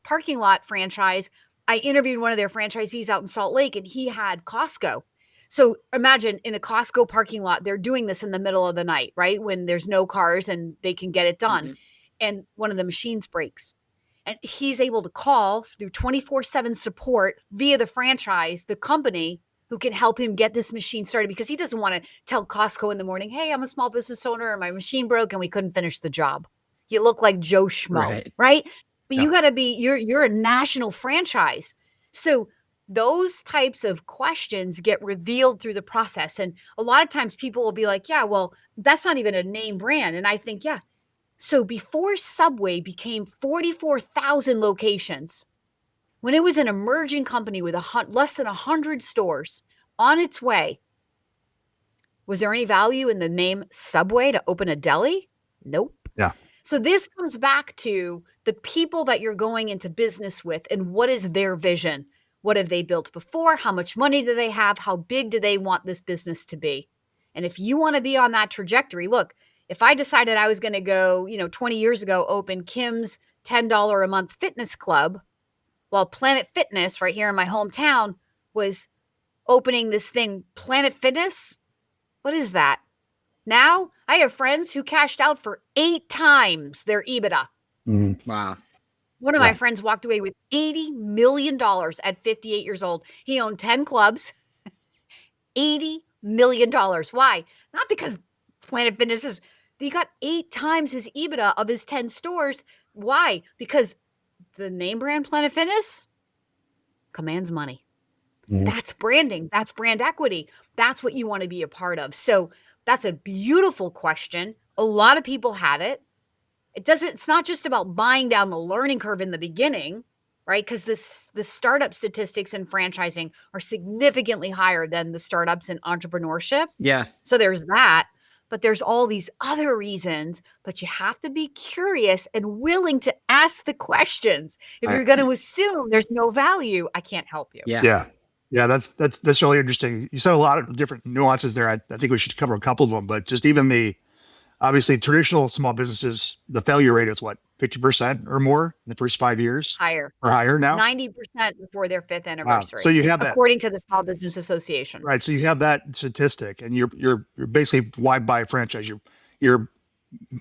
parking lot franchise. I interviewed one of their franchisees out in Salt Lake, and he had Costco. So imagine in a Costco parking lot, they're doing this in the middle of the night, right? When there's no cars and they can get it done. And one of the machines breaks. And he's able to call through 24/7 support via the franchise, the company who can help him get this machine started, because he doesn't want to tell Costco in the morning, hey, I'm a small business owner and my machine broke and we couldn't finish the job. You look like Joe Schmo, right? But you got to be, you're a national franchise. So those types of questions get revealed through the process. And a lot of times people will be like, yeah, well, that's not even a name brand. And I think, yeah. So before Subway became 44,000 locations, when it was an emerging company with less than 100 stores on its way, was there any value in the name Subway to open a deli? Nope. Yeah. So this comes back to the people that you're going into business with and what is their vision? What have they built before? How much money do they have? How big do they want this business to be? And if you want to be on that trajectory, look, if I decided I was going to go, 20 years ago, open Kim's $10 a month fitness club, while Planet Fitness right here in my hometown was opening this thing, Planet Fitness, what is that? Now I have friends who cashed out for 8 times their EBITDA. Wow. One of my friends walked away with $80 million at 58 years old. He owned 10 clubs, $80 million. Why? Not because Planet Fitness is, he got 8 times his EBITDA of his 10 stores. Why? Because the name brand Planet Fitness commands money. That's branding. That's brand equity. That's what you want to be a part of. So that's a beautiful question. A lot of people have it. It's not just about buying down the learning curve in the beginning, right? Because the startup statistics in franchising are significantly higher than the startups in entrepreneurship. Yeah. So there's that. But there's all these other reasons, but you have to be curious and willing to ask the questions. If you're going to assume there's no value, I can't help you. Yeah, that's really interesting. You said a lot of different nuances there. I think we should cover a couple of them, but just even the obviously traditional small businesses, the failure rate is what, 50% or more in the first 5 years Higher. or higher now? 90% before their 5th Wow. anniversary, So you have that, according to the Small Business Association. right? So you have that statistic, and you're basically, why buy a franchise? You're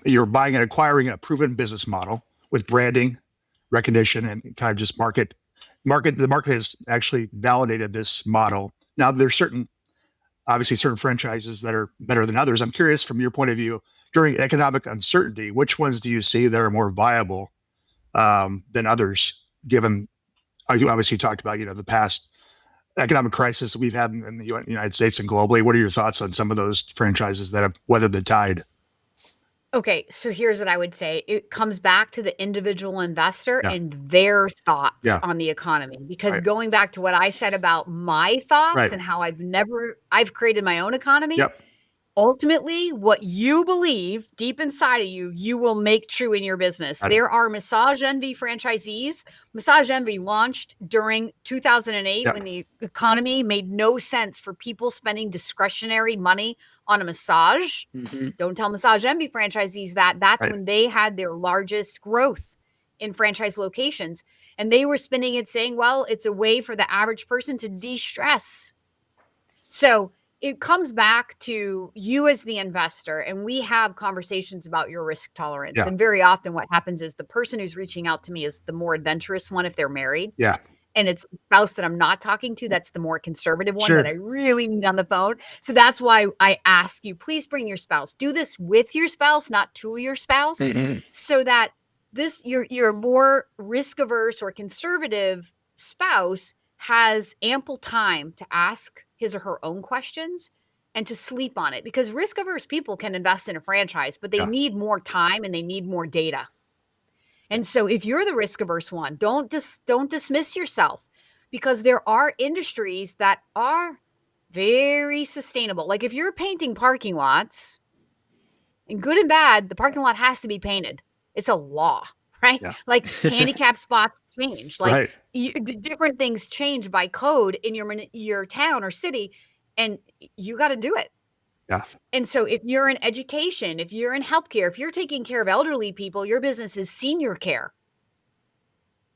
you're buying and acquiring a proven business model with branding, recognition, and kind of just the market has actually validated this model. Now there's obviously certain franchises that are better than others. I'm curious, from your point of view, during economic uncertainty, which ones do you see that are more viable than others, given, you obviously talked about, the past economic crisis that we've had in the United States and globally. What are your thoughts on some of those franchises that have weathered the tide? Okay, so here's what I would say. It comes back to the individual investor Yeah. and their thoughts Yeah. on the economy. Because Right. going back to what I said about my thoughts Right. and how I've created my own economy. Yep. Ultimately, what you believe deep inside of you, you will make true in your business. Right. There are Massage Envy franchisees. Massage Envy launched during 2008 Yep. when the economy made no sense for people spending discretionary money on a massage. Mhm. Don't tell Massage Envy franchisees that. That's Right. when they had their largest growth in franchise locations. And they were spinning it saying, well, it's a way for the average person to de-stress. So it comes back to you as the investor, and we have conversations about your risk tolerance. Yeah. And very often what happens is the person who's reaching out to me is the more adventurous one if they're married. Yeah. And it's the spouse that I'm not talking to that's the more conservative one Sure. that I really need on the phone. So that's why I ask you, please bring your spouse. Do this with your spouse, not to your spouse, Mhm. so that your more risk averse or conservative spouse has ample time to ask his or her own questions and to sleep on it, because risk averse people can invest in a franchise, but they Yeah. need more time and they need more data. And so if you're the risk averse one, don't dismiss yourself, because there are industries that are very sustainable. Like if you're painting parking lots, and good and bad, the parking lot has to be painted. It's a law, right? Yeah. Like handicap spots change, like Right. different things change by code in your town or city, and you got to do it. Yeah. And so if you're in education, if you're in healthcare, if you're taking care of elderly people, your business is senior care,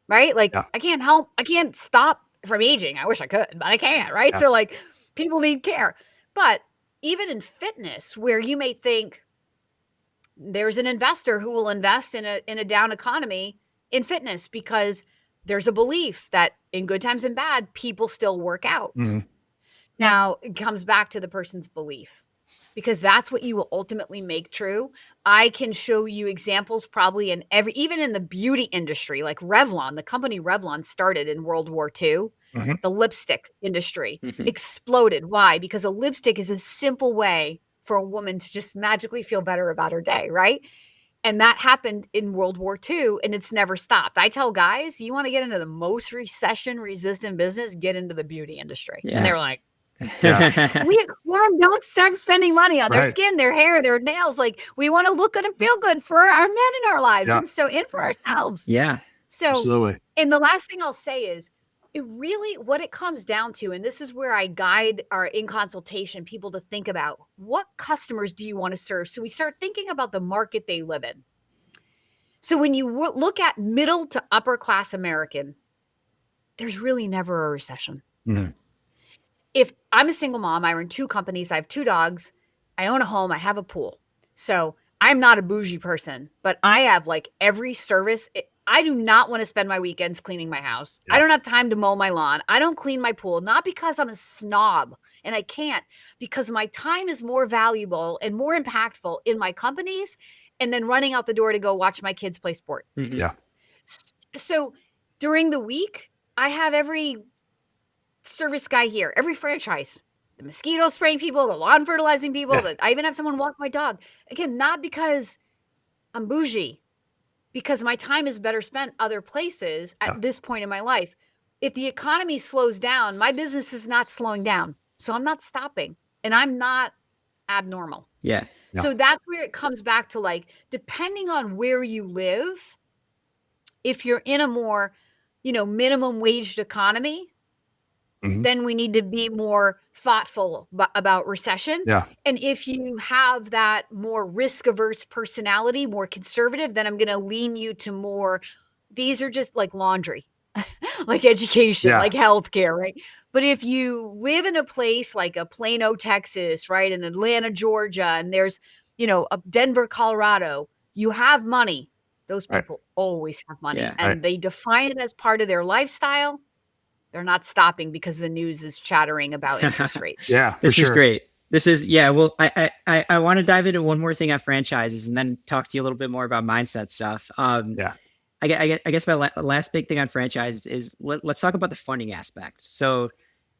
right? Like Yeah. I can't stop from aging. I wish I could, but I can't, right? Yeah. So like people need care. But even in fitness, where you may think there's an investor who will invest in a down economy in fitness because there's a belief that in good times and bad, people still work out. Mhm. Now it comes back to the person's belief, because that's what you will ultimately make true. I can show you examples probably even in the beauty industry, like Revlon. The company Revlon started in World War II. Mhm. The lipstick industry Mhm. exploded. Why? Because a lipstick is a simple way for a woman to just magically feel better about her day, right? And that happened in World War II, and it's never stopped. I tell guys, you want to get into the most recession-resistant business, get into the beauty industry. Yeah. And they were like, Yeah. Warren, don't start spending money on their Right. skin, their hair, their nails. Like we want to look good and feel good for our men in our lives, Yeah. and for ourselves. Yeah. So, Absolutely. and the last thing I'll say is, what it comes down to, and this is where I guide in consultation people to think about, what customers do you want to serve? So we start thinking about the market they live in. So when you look at middle to upper class American, there's really never a recession. Mhm. If I'm a single mom, I run 2 companies, I have 2 dogs, I own a home, I have a pool. So I'm not a bougie person, but I have like every service. I do not want to spend my weekends cleaning my house. Yeah. I don't have time to mow my lawn. I don't clean my pool, not because I'm a snob and I can't, because my time is more valuable and more impactful in my companies and then running out the door to go watch my kids play sport. Mhm. Yeah. So during the week, I have every service guy here, every franchise, the mosquito spraying people, the lawn fertilizing people, Yeah. I even have someone walk my dog. Again, not because I'm bougie, because my time is better spent other places at Yeah. this point in my life. If the economy slows down, my business is not slowing down. So I'm not stopping, and I'm not abnormal. Yeah. Yeah. So that's where it comes back to, like, depending on where you live, if you're in a more, minimum waged economy, Mhm. then we need to be more thoughtful about recession. Yeah. And if you have that more risk averse personality, more conservative, then I'm going to lean you to more, these are just like laundry, like education, Yeah. like healthcare, right? But if you live in a place like a Plano, Texas, right, in Atlanta, Georgia, and there's, a Denver, Colorado, you have money. Those Right. people always have money, Yeah. and Right. they define it as part of their lifestyle. They're not stopping because the news is chattering about interest rates. Yeah, for This is sure. great. This is, yeah. Well, I want to dive into one more thing on franchises and then talk to you a little bit more about mindset stuff. Yeah. I guess my last big thing on franchise is let's talk about the funding aspect. So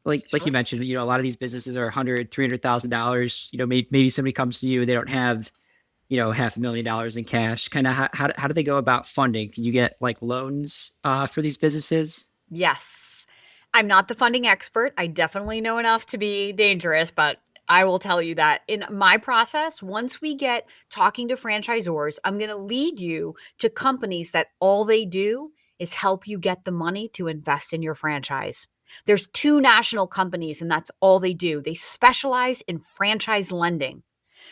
like you Sure. mentioned, a lot of these businesses are $100,000-$300,000. Maybe somebody comes to you and they don't have, $500,000 in cash. Kind of how do they go about funding? Can you get like loans for these businesses? Yes. I'm not the funding expert. I definitely know enough to be dangerous, but I will tell you that in my process, once we get talking to franchisors, I'm going to lead you to companies that all they do is help you get the money to invest in your franchise. There's 2 national companies, and that's all they do. They specialize in franchise lending.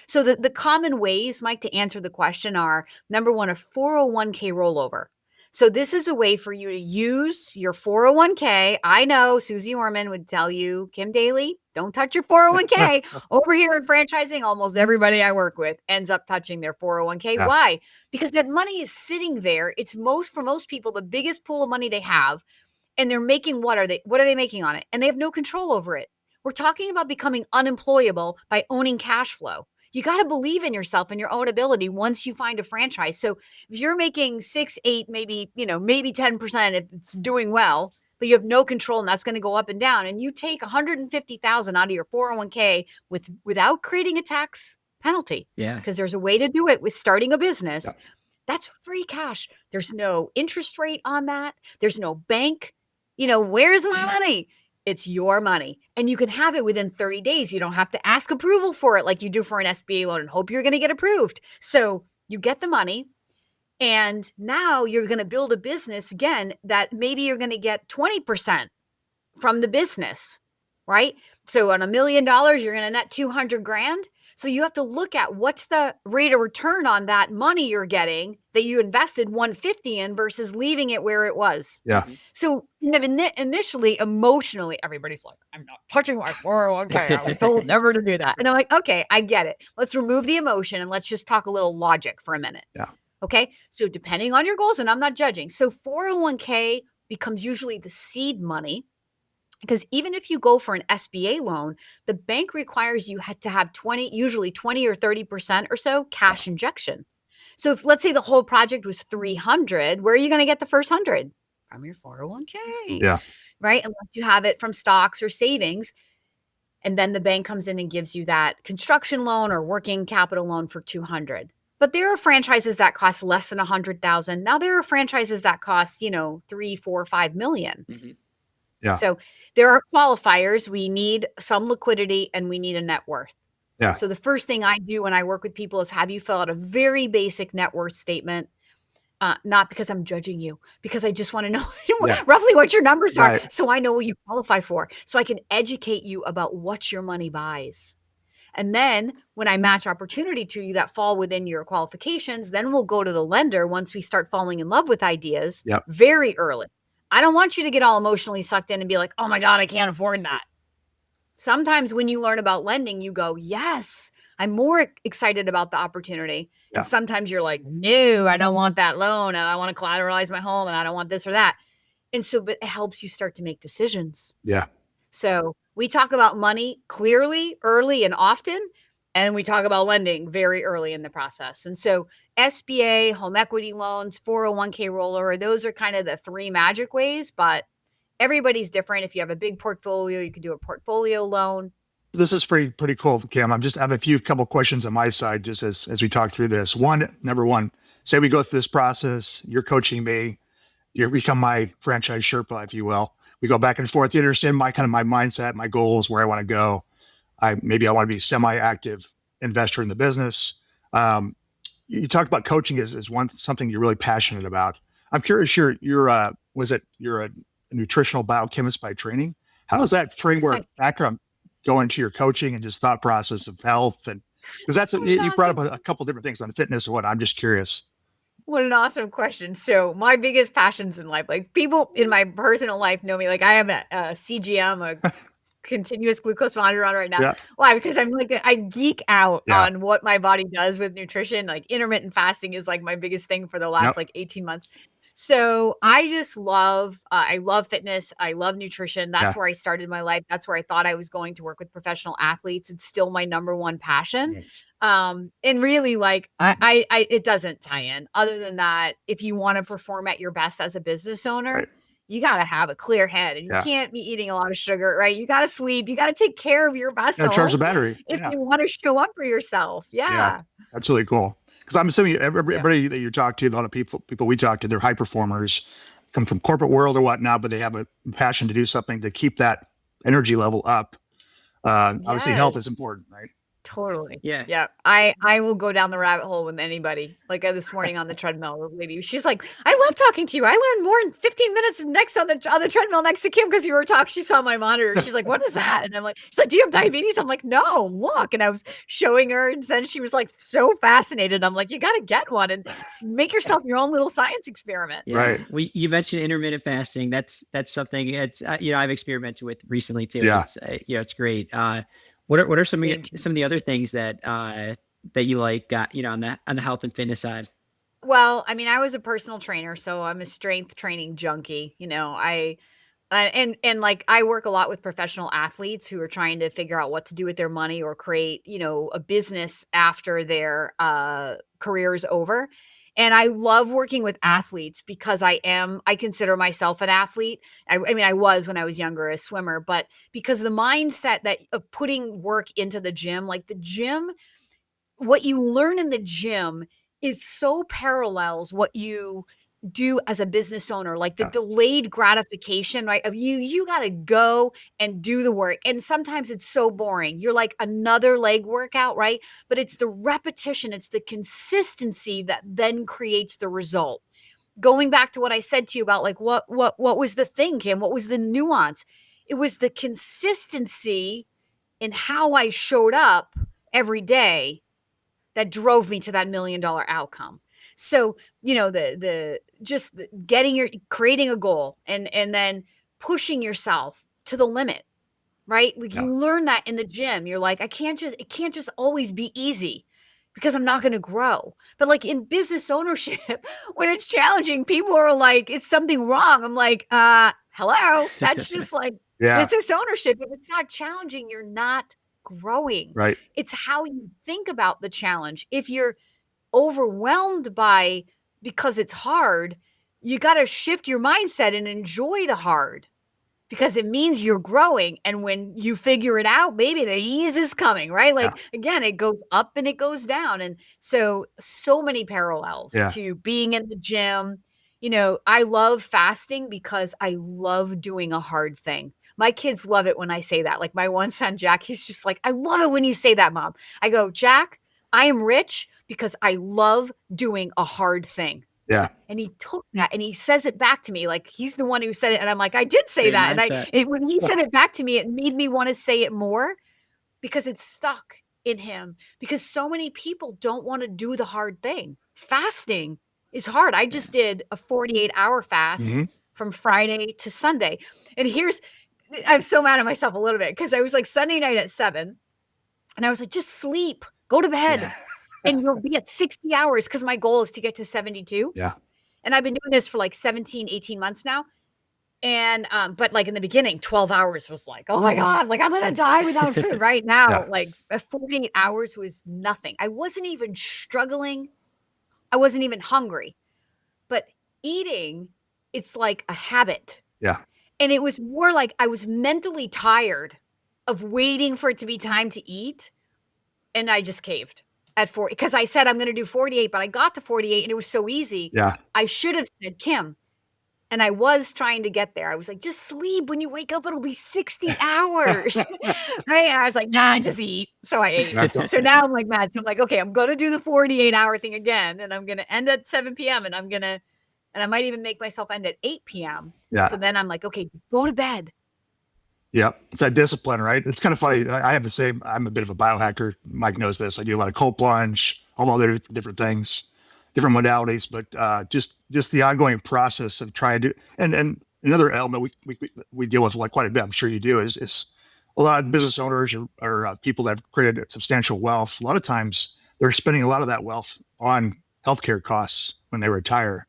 So the common ways, Mike, to answer the question are, number one, a 401k rollover. So this is a way for you to use your 401k. I know Susie Orman would tell you, Kim Daly, don't touch your 401k. Over here in franchising, almost everybody I work with ends up touching their 401k. Yeah. Why? Because that money is sitting there. It's for most people, the biggest pool of money they have. And they're making, what are they making on it? And they have no control over it. We're talking about becoming unemployable by owning cash flow. You got to believe in yourself and your own ability once you find a franchise. So if you're making 6, 8, maybe 10% if it's doing well, but you have no control and that's going to go up and down, and you take 150,000 out of your 401k without creating a tax penalty, Yeah. because there's a way to do it with starting a business. Yeah. That's free cash. There's no interest rate on that. There's no bank. Where's my money? It's your money, and you can have it within 30 days. You don't have to ask approval for it like you do for an SBA loan and hope you're going to get approved. So you get the money, and now you're going to build a business again that maybe you're going to get 20% from the business, right? So on $1 million, you're going to net 200 grand. So you have to look at what's the rate of return on that money you're getting that you invested 150 in versus leaving it where it was. Yeah. So initially, emotionally, everybody's like, I'm not touching my 401k. I was told never to do that. And I'm like, okay, I get it. Let's remove the emotion and let's just talk a little logic for a minute. Yeah. Okay. So depending on your goals, and I'm not judging. So 401k becomes usually the seed money. Because even if you go for an SBA loan, the bank requires you to have usually 20 or 30% or so cash injection. So if, let's say, the whole project was 300, where are you going to get the first 100? From your 401k. Yeah. Right? Unless you have it from stocks or savings. And then the bank comes in and gives you that construction loan or working capital loan for 200. But there are franchises that cost less than 100,000. Now there are franchises that cost, 3, 4, 5 million. Mm-hmm. Yeah. So there are qualifiers. We need some liquidity and we need a net worth. Yeah. So the first thing I do when I work with people is have you fill out a very basic net worth statement. Not because I'm judging you, because I just want to know roughly what your numbers are, Right. so I know what you qualify for, so I can educate you about what your money buys. And then when I match opportunity to you that fall within your qualifications, then we'll go to the lender once we start falling in love with ideas very early. I don't want you to get all emotionally sucked in and be like, oh my God, I can't afford that. Sometimes when you learn about lending, you go, yes, I'm more excited about the opportunity. Yeah. And sometimes you're like, no, I don't want that loan, and I want to collateralize my home, and I don't want this or that. And so, but it helps you start to make decisions. Yeah. So we talk about money clearly, early, and often. And we talk about lending very early in the process. And so SBA, home equity loans, 401k rollover, those are kind of the 3 magic ways, but everybody's different. If you have a big portfolio, you can do a portfolio loan. This is pretty cool, Kim. I have a couple questions on my side, just as we talk through this. Number one, say we go through this process, you're coaching me, you become my franchise Sherpa, if you will. We go back and forth. You understand my mindset, my goals, where I want to go. I want to be a semi-active investor in the business. You talked about coaching as something you're really passionate about. I'm curious. You're a nutritional biochemist by training. How does that framework I- background go into your coaching and just thought process of health? And because you brought up a couple different things on fitness and what I'm just curious. What an awesome question. So my biggest passions in life, like people in my personal life know me, like I have a CGM, a continuous glucose monitor on right now. Yeah. Why? Because I'm like, I geek out Yeah. on what my body does with nutrition. Like intermittent fasting is like my biggest thing for the last like 18 months. So I just I love fitness. I love nutrition. That's where I started my life. That's where I thought I was going to work with professional athletes. It's still my number one passion. And really like, it doesn't tie in other than that. If you want to perform at your best as a business owner, Right. you got to have a clear head and you can't be eating a lot of sugar, right? You got to sleep. You got to take care of your vessel. Charge the battery. If you want to show up for yourself. Yeah. That's really cool. Because I'm assuming everybody that you talk to, a lot of people we talk to, they're high performers, come from corporate world or whatnot, but they have a passion to do something to keep that energy level up. Obviously health is important, right? Totally. Yeah. Yeah. I will go down the rabbit hole with anybody. Like this morning on the treadmill, the lady, she's like, I love talking to you. I learned more in 15 minutes next on the treadmill next to Kim because you were talking. She saw my monitor. She's like, what is that? And I'm like, she's like, do you have diabetes? I'm like, no, look. And I was showing her. And then she was like so fascinated. I'm like, you got to get one and make yourself your own little science experiment. Yeah. Right. You mentioned intermittent fasting. That's something it's, I've experimented with recently too. Yeah. It's, it's great. What are some of the other things that that you like on the health and fitness side? Well, I mean, I was a personal trainer, so I'm a strength training junkie. And like I work a lot with professional athletes who are trying to figure out what to do with their money or create, a business after their career is over. And I love working with athletes because I consider myself an athlete. I mean, I was when I was younger, a swimmer, but because the mindset of putting work into the gym, like the gym, what you learn in the gym is so parallels what you do as a business owner, like the delayed gratification, right? Of you got to go and do the work. And sometimes it's so boring. You're like another leg workout, right? But it's the repetition, it's the consistency that then creates the result. Going back to what I said to you about like, what was the thing, Kim? What was the nuance? It was the consistency in how I showed up every day that drove me to that $1 million outcome. So, creating a goal and then pushing yourself to the limit, right? Like you learn that in the gym. You're like, it can't just always be easy because I'm not going to grow. But like in business ownership, when it's challenging, people are like, it's something wrong. I'm like, hello, that's just like business ownership. If it's not challenging, you're not growing. Right. It's how you think about the challenge. If you're overwhelmed because it's hard, you got to shift your mindset and enjoy the hard because it means you're growing. And when you figure it out, baby, the ease is coming, right? Like again, it goes up and it goes down. And so many parallels to being in the gym. I love fasting because I love doing a hard thing. My kids love it when I say that. Like my one son, Jack, he's just like, I love it when you say that, Mom. I go, Jack, I am rich because I love doing a hard thing. Yeah. And he took that and he says it back to me. Like he's the one who said it. And I'm like, I did say that. And when he said it back to me, it made me want to say it more because it's stuck in him. Because so many people don't want to do the hard thing. Fasting is hard. I just did a 48-hour fast from Friday to Sunday. And I'm so mad at myself a little bit because I was like Sunday night at 7 and I was like, just sleep, go to bed and you'll be at 60 hours because my goal is to get to 72. Yeah. And I've been doing this for like 17, 18 months now. And, but like in the beginning, 12 hours was like, oh my God, like I'm going to die without food right now. Like 48 hours was nothing. I wasn't even struggling. I wasn't even hungry, but eating, it's like a habit. Yeah. And it was more like I was mentally tired of waiting for it to be time to eat. And I just caved at 40 because I said I'm going to do 48, but I got to 48 and it was so easy. Yeah. I should have said, Kim, and I was trying to get there. I was like, just sleep. When you wake up, it'll be 60 hours. Right? And I was like, nah, just eat. So I ate. So now I'm like mad. So I'm like, okay, I'm going to do the 48-hour thing again. And I'm going to end at 7 p.m. And I might even make myself end at 8 p.m. Yeah. So then I'm like, okay, go to bed. Yeah, it's that discipline, right? It's kind of funny. I have the same. I'm a bit of a biohacker. Mike knows this. I do a lot of cold plunge, all other different things, different modalities, but just the ongoing process of trying to. And another element we deal with like quite a bit. I'm sure you do is a lot of business owners or people that have created substantial wealth. A lot of times they're spending a lot of that wealth on healthcare costs when they retire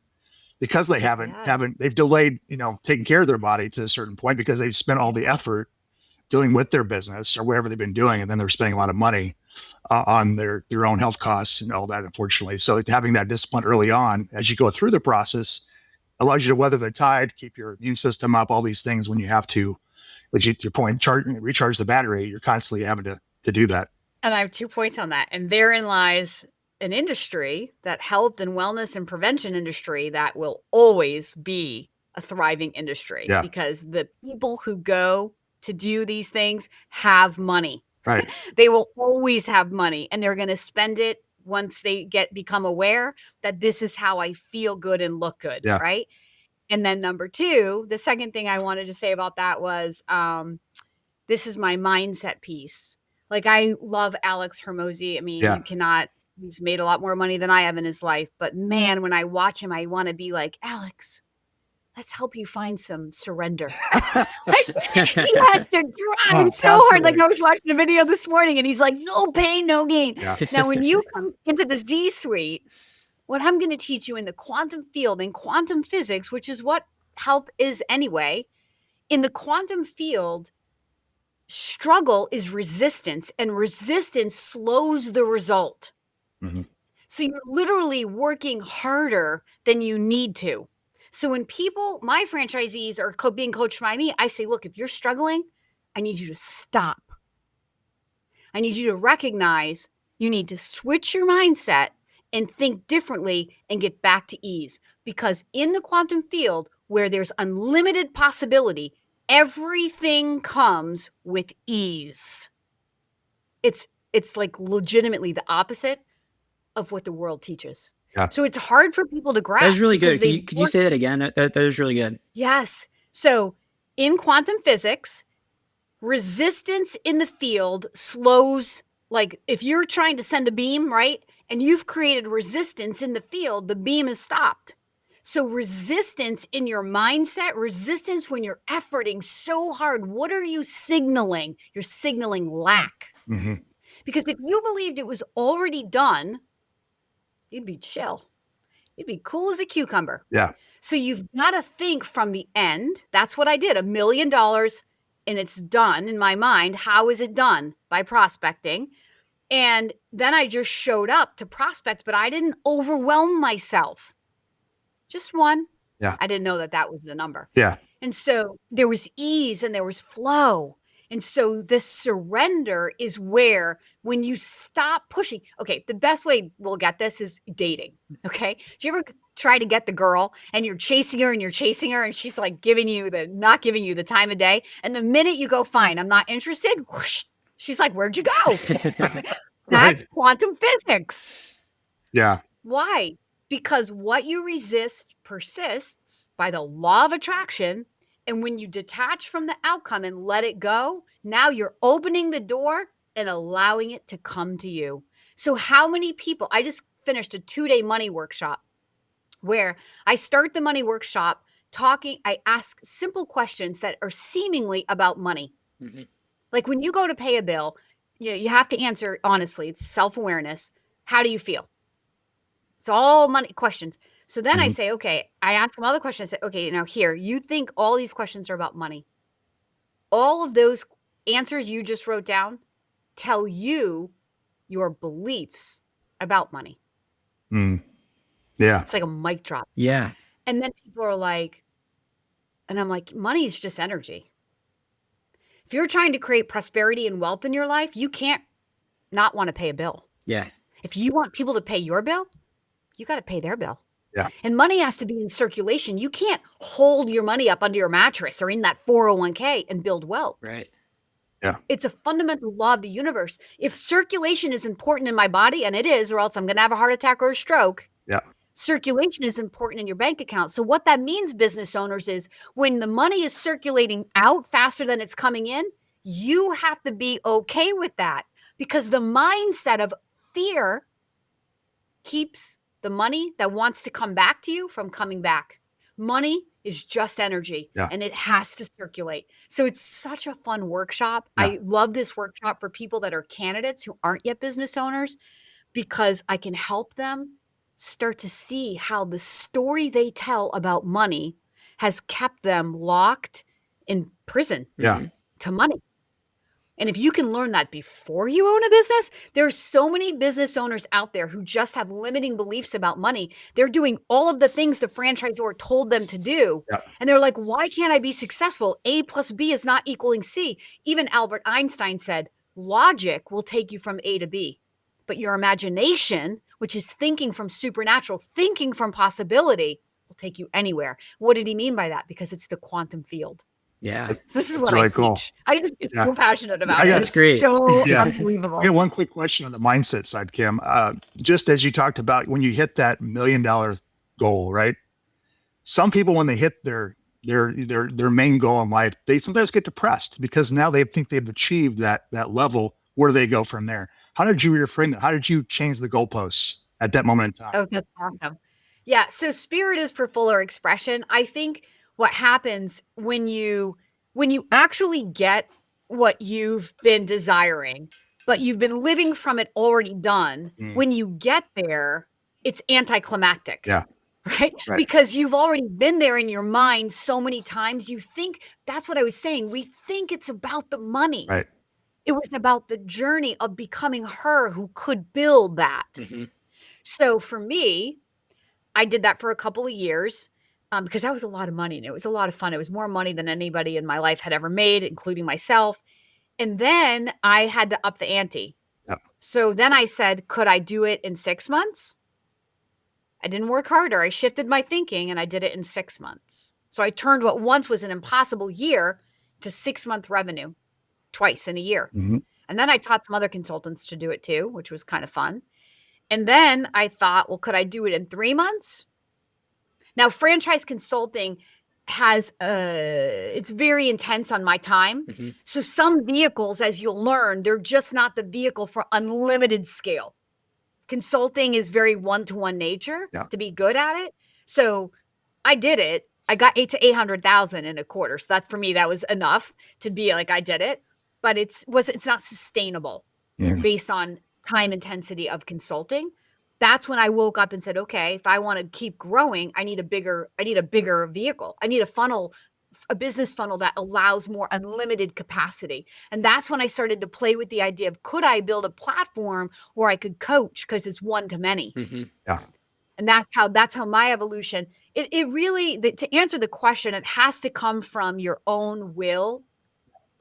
because they haven't they've delayed taking care of their body to a certain point because they've spent all the effort dealing with their business or whatever they've been doing, and then they're spending a lot of money on their own health costs and all that, unfortunately. So having that discipline early on as you go through the process allows you to weather the tide, keep your immune system up, all these things when you have to, like your point, recharge the battery. You're constantly having to do that. And I have 2 points on that. And therein lies an industry, that health and wellness and prevention industry, that will always be a thriving industry because the people who go to do these things have money. Right. They will always have money, and they're going to spend it once they become aware that this is how I feel good and look good. Yeah. Right. And then number two, the second thing I wanted to say about that was, this is my mindset piece. Like, I love Alex Hormozi. I mean, you cannot, he's made a lot more money than I have in his life, but man, when I watch him, I want to be like, Alex, let's help you find some surrender. Like, he has to grind so hard. Like, I was watching a video this morning and he's like, no pain, no gain. Yeah. Now, when you come into the Zee Suite, what I'm going to teach you in the quantum field, in quantum physics, which is what health is anyway, in the quantum field, struggle is resistance, and resistance slows the result. Mm-hmm. So you're literally working harder than you need to. So when people, my franchisees are being coached by me, I say, look, if you're struggling, I need you to stop. I need you to recognize you need to switch your mindset and think differently and get back to ease. Because in the quantum field, where there's unlimited possibility, everything comes with ease. It's like legitimately the opposite of what the world teaches. Yeah. So it's hard for people to grasp. That's really good. Could you say that again? That is really good. Yes. So in quantum physics, resistance in the field slows. Like, if you're trying to send a beam, right, and you've created resistance in the field, the beam is stopped. So resistance in your mindset, resistance when you're efforting so hard, what are you signaling? You're signaling lack. Mm-hmm. Because if you believed it was already done, you'd be chill. You'd be cool as a cucumber. Yeah. So you've got to think from the end. That's what I did. $1 million and it's done in my mind. How is it done? By prospecting. And then I just showed up to prospect, but I didn't overwhelm myself. Just one. Yeah. I didn't know that was the number. Yeah. And so there was ease and there was flow. And so the surrender is where, when you stop pushing, okay, the best way we'll get this is dating. Okay. Do you ever try to get the girl and you're chasing her and she's like not giving you the time of day. And the minute you go, fine, I'm not interested. Whoosh, she's like, where'd you go? That's quantum physics. Yeah. Why? Because what you resist persists by the law of attraction. And when you detach from the outcome and let it go, now you're opening the door and allowing it to come to you. So how many people, I just finished a 2-day money workshop where I start the money workshop I ask simple questions that are seemingly about money. Mm-hmm. Like, when you go to pay a bill, you have to answer honestly. It's self-awareness. How do you feel? It's all money questions. So then I say, okay, I ask them other questions. I say, okay, now here, you think all these questions are about money. All of those answers you just wrote down tell you your beliefs about money. Yeah. It's like a mic drop. Yeah. And then people are like, and I'm like, money is just energy. If you're trying to create prosperity and wealth in your life, you can't not want to pay a bill. Yeah. If you want people to pay your bill, you got to pay their bill. Yeah. And money has to be in circulation. You can't hold your money up under your mattress or in that 401k and build wealth. Right. Yeah. It's a fundamental law of the universe. If circulation is important in my body, and it is, or else I'm going to have a heart attack or a stroke. Yeah. Circulation is important in your bank account. So what that means, business owners, is when the money is circulating out faster than it's coming in, you have to be okay with that, because the mindset of fear keeps the money that wants to come back to you from coming back. Money is just energy, and it has to circulate. So it's such a fun workshop. I love this workshop for people that are candidates who aren't yet business owners, because I can help them start to see how the story they tell about money has kept them locked in prison to money. And if you can learn that before you own a business, there's so many business owners out there who just have limiting beliefs about money. They're doing all of the things the franchisor told them to do. And they're like, why can't I be successful? A plus B is not equaling C. Even Albert Einstein said, logic will take you from A to B, but your imagination, which is thinking from supernatural, thinking from possibility, will take you anywhere. What did he mean by that? Because it's the quantum field. Yeah. So this is what I teach. I just get so passionate about it. That's great. It's so unbelievable. I got one quick question on the mindset side, Kim. Just as you talked about when you hit that $1 million goal, right? Some people, when they hit their main goal in life, they sometimes get depressed because now they think they've achieved that level. Where do they go from there? How did you reframe that? How did you change the goalposts at that moment in time? Oh, that's awesome. Yeah. So spirit is for fuller expression. I think what happens when you actually get what you've been desiring, but you've been living from it already done, when you get there, it's anticlimactic. Right? Because you've already been there in your mind so many times. You think, that's what I was saying. We think it's about the money. Right. It was about the journey of becoming her who could build that. So for me, I did that for a couple of years because that was a lot of money and it was a lot of fun. It was more money than anybody in my life had ever made, including myself. And then I had to up the ante. So then I said, could I do it in 6 months? I didn't work harder. I shifted my thinking and I did it in 6 months. So I turned what once was an impossible year to 6-month revenue twice in a year. And then I taught some other consultants to do it too, which was kind of fun. And then I thought, well, could I do it in 3 months? Now, franchise consulting has, it's very intense on my time. So some vehicles, as you'll learn, they're just not the vehicle for unlimited scale. Consulting is very one-to-one nature to be good at it. So I did it. I got 800 to 800,000 in a quarter. So that for me, that was enough to be like, I did it, but it's not sustainable based on time intensity of consulting. That's when I woke up and said, okay, if I want to keep growing, I need a bigger vehicle. I need a business funnel that allows more unlimited capacity. And that's when I started to play with the idea of, could I build a platform where I could coach, because it's one to many. And that's how my evolution, it really, to answer the question, it has to come from your own will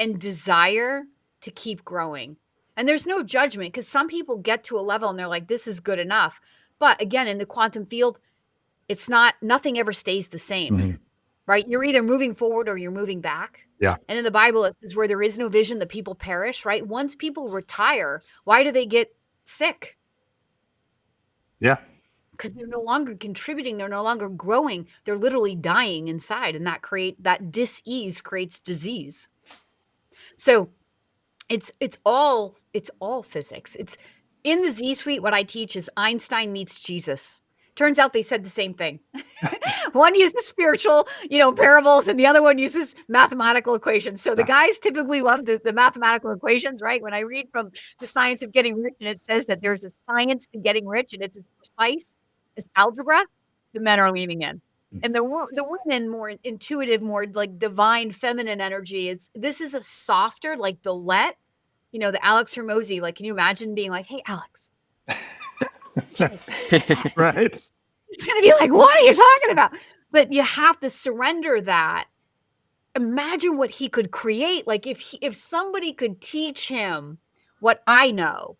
and desire to keep growing. And there's no judgment, because some people get to a level and they're like, this is good enough. But again, in the quantum field, it's not, nothing ever stays the same, right? You're either moving forward or you're moving back. And in the Bible, it says where there is no vision, the people perish, right? Once people retire, why do they get sick? Because they're no longer contributing. They're no longer growing. They're literally dying inside. And that dis-ease creates disease. So it's all physics. It's in the Zee Suite. What I teach is Einstein meets Jesus. Turns out they said the same thing. One uses spiritual, parables, and the other one uses mathematical equations. So the guys typically love the mathematical equations, right? When I read from The Science of Getting Rich, and it says that there's a science to getting rich, and it's as precise as algebra, the men are leaning in. And the women, more intuitive, more like divine feminine energy. This is a softer, like Delette, the Alex Hermosi. Like, can you imagine being like, hey, Alex? Right. It's going to be like, what are you talking about? But you have to surrender that. Imagine what he could create. Like if somebody could teach him what I know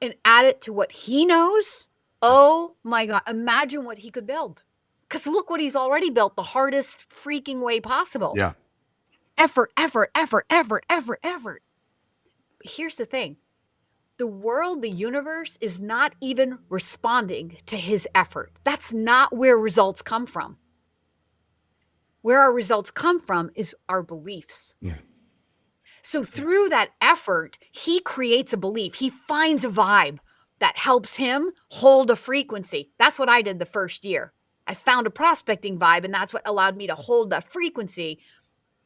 and add it to what he knows, oh my God, imagine what he could build. Because look what he's already built, the hardest freaking way possible. Effort. Here's the thing. the world, the universe is not even responding to his effort. That's not where results come from. Where our results come from is our beliefs. Yeah. So through that effort, he creates a belief. He finds a vibe that helps him hold a frequency. That's what I did the first year. I found a prospecting vibe, and that's what allowed me to hold that frequency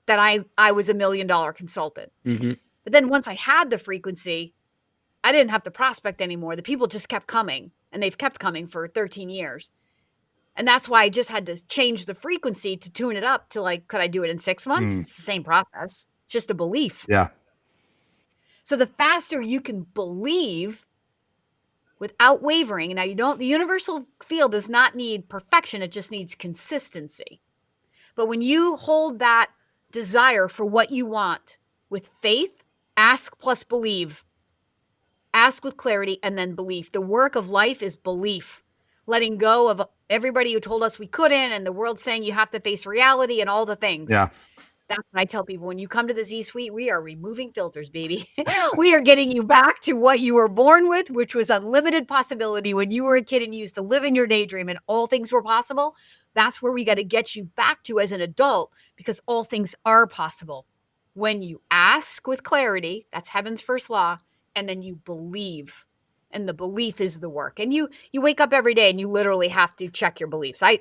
that I was $1 million consultant. Mm-hmm. But then once I had the frequency, I didn't have to prospect anymore. The people just kept coming, and they've kept coming for 13 years. And that's why I just had to change the frequency to tune it up to like, could I do it in 6 months? It's the same process, just a belief. Yeah. So the faster you can believe without wavering. Now the universal field does not need perfection. It just needs consistency. But when you hold that desire for what you want with faith, ask plus believe, ask with clarity and then belief. The work of life is belief, letting go of everybody who told us we couldn't and the world saying you have to face reality and all the things. Yeah. That's what I tell people. When you come to the Zee Suite, we are removing filters, baby. We are getting you back to what you were born with, which was unlimited possibility. When you were a kid and you used to live in your daydream and all things were possible, that's where we got to get you back to as an adult, because all things are possible. When you ask with clarity, that's heaven's first law, and then you believe. And the belief is the work. And you wake up every day and you literally have to check your beliefs. I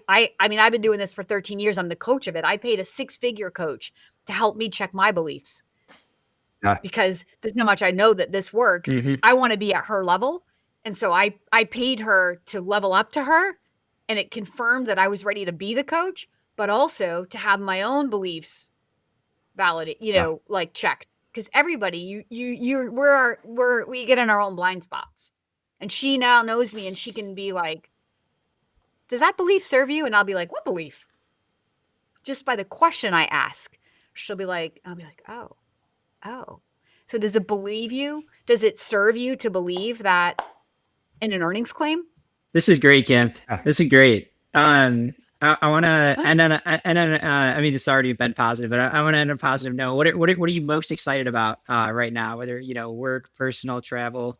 mean, I've been doing this for 13 years. I'm the coach of it. I paid a 6-figure coach to help me check my beliefs. Yeah. Because there's how much I know that this works. Mm-hmm. I want to be at her level. And so I paid her to level up to her. And it confirmed that I was ready to be the coach, but also to have my own beliefs validated, like checked. Because everybody, we get in our own blind spots. And she now knows me and she can be like, does that belief serve you? And I'll be like, what belief? Just by the question I ask, I'll be like, oh. So does it believe you? Does it serve you to believe that in an earnings claim? This is great, Kim. This is great. I want to end on I mean, it's already been positive, but I want to end on a positive note. What are you most excited about right now? Whether, work, personal, travel?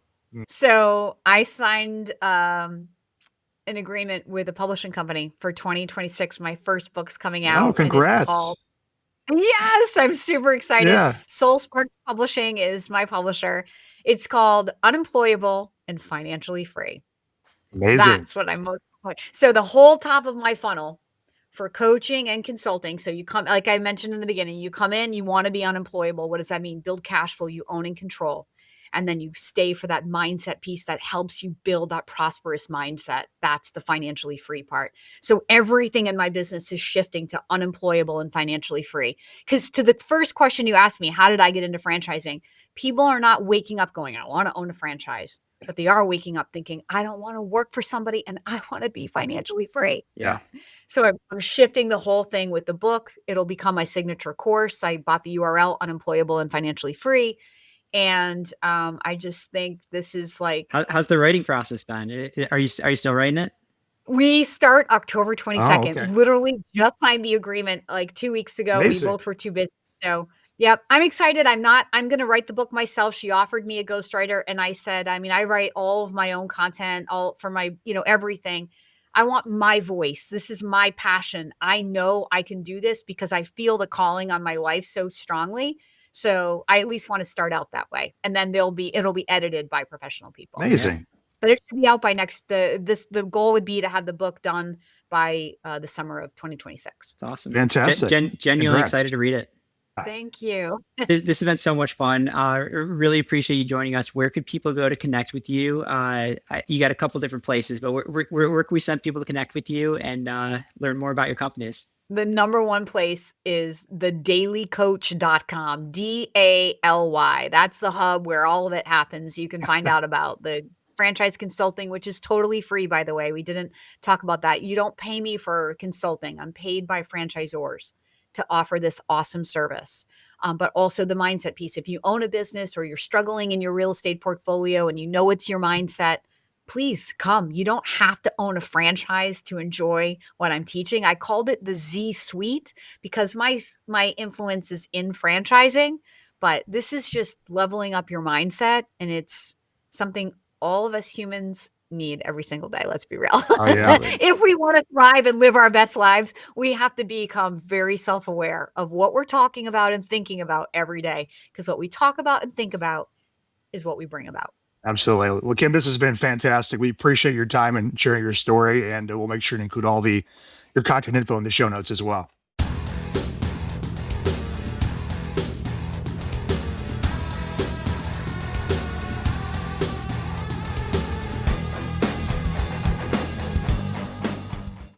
So I signed an agreement with a publishing company for 2026. My first book's coming out. Oh, congrats. And it's called, yes, I'm super excited. Yeah. Soul Spark Publishing is my publisher. It's called Unemployable and Financially Free. Amazing. That's what I'm most. So the whole top of my funnel for coaching and consulting. So you come, like I mentioned in the beginning, you come in, you want to be unemployable. What does that mean? Build cash flow you own and control. And then you stay for that mindset piece that helps you build that prosperous mindset. That's the financially free part. So everything in my business is shifting to unemployable and financially free. Because to the first question you asked me, how did I get into franchising? People are not waking up going, I want to own a franchise. But they are waking up thinking, I don't want to work for somebody and I want to be financially free. Yeah. So I'm shifting the whole thing with the book. It'll become my signature course. I bought the URL, Unemployable and Financially Free. And I just think this is like. How's the writing process been? Are you still writing it? We start October 22nd. Oh, okay. Literally just signed the agreement like 2 weeks ago. Amazing. We both were too busy. So, yep, I'm excited. I'm going to write the book myself. She offered me a ghostwriter. And I said, I write all of my own content, all for my, everything. I want my voice. This is my passion. I know I can do this because I feel the calling on my life so strongly. So I at least want to start out that way. And then it'll be edited by professional people. Amazing. But it should be out by the goal would be to have the book done by the summer of 2026. It's awesome. Fantastic. Genuinely Congrats. excited to read it. Thank you. This has been so much fun. Really appreciate you joining us. Where could people go to connect with you? You got a couple different places, but where can we send people to connect with you and learn more about your companies? The number one place is thedailycoach.com, DALY. That's the hub where all of it happens. You can find out about the franchise consulting, which is totally free, by the way. We didn't talk about that. You don't pay me for consulting. I'm paid by franchisors to offer this awesome service. But also the mindset piece. If you own a business or you're struggling in your real estate portfolio and you know it's your mindset, please come. You don't have to own a franchise to enjoy what I'm teaching. I called it the Zee Suite because my influence is in franchising, but this is just leveling up your mindset, and it's something all of us humans need every single day. Let's be real. Oh yeah. If we want to thrive and live our best lives, we have to become very self-aware of what we're talking about and thinking about every day. Because what we talk about and think about is what we bring about. Absolutely. Well, Kim, this has been fantastic. We appreciate your time and sharing your story, and we'll make sure to include all your contact info in the show notes as well.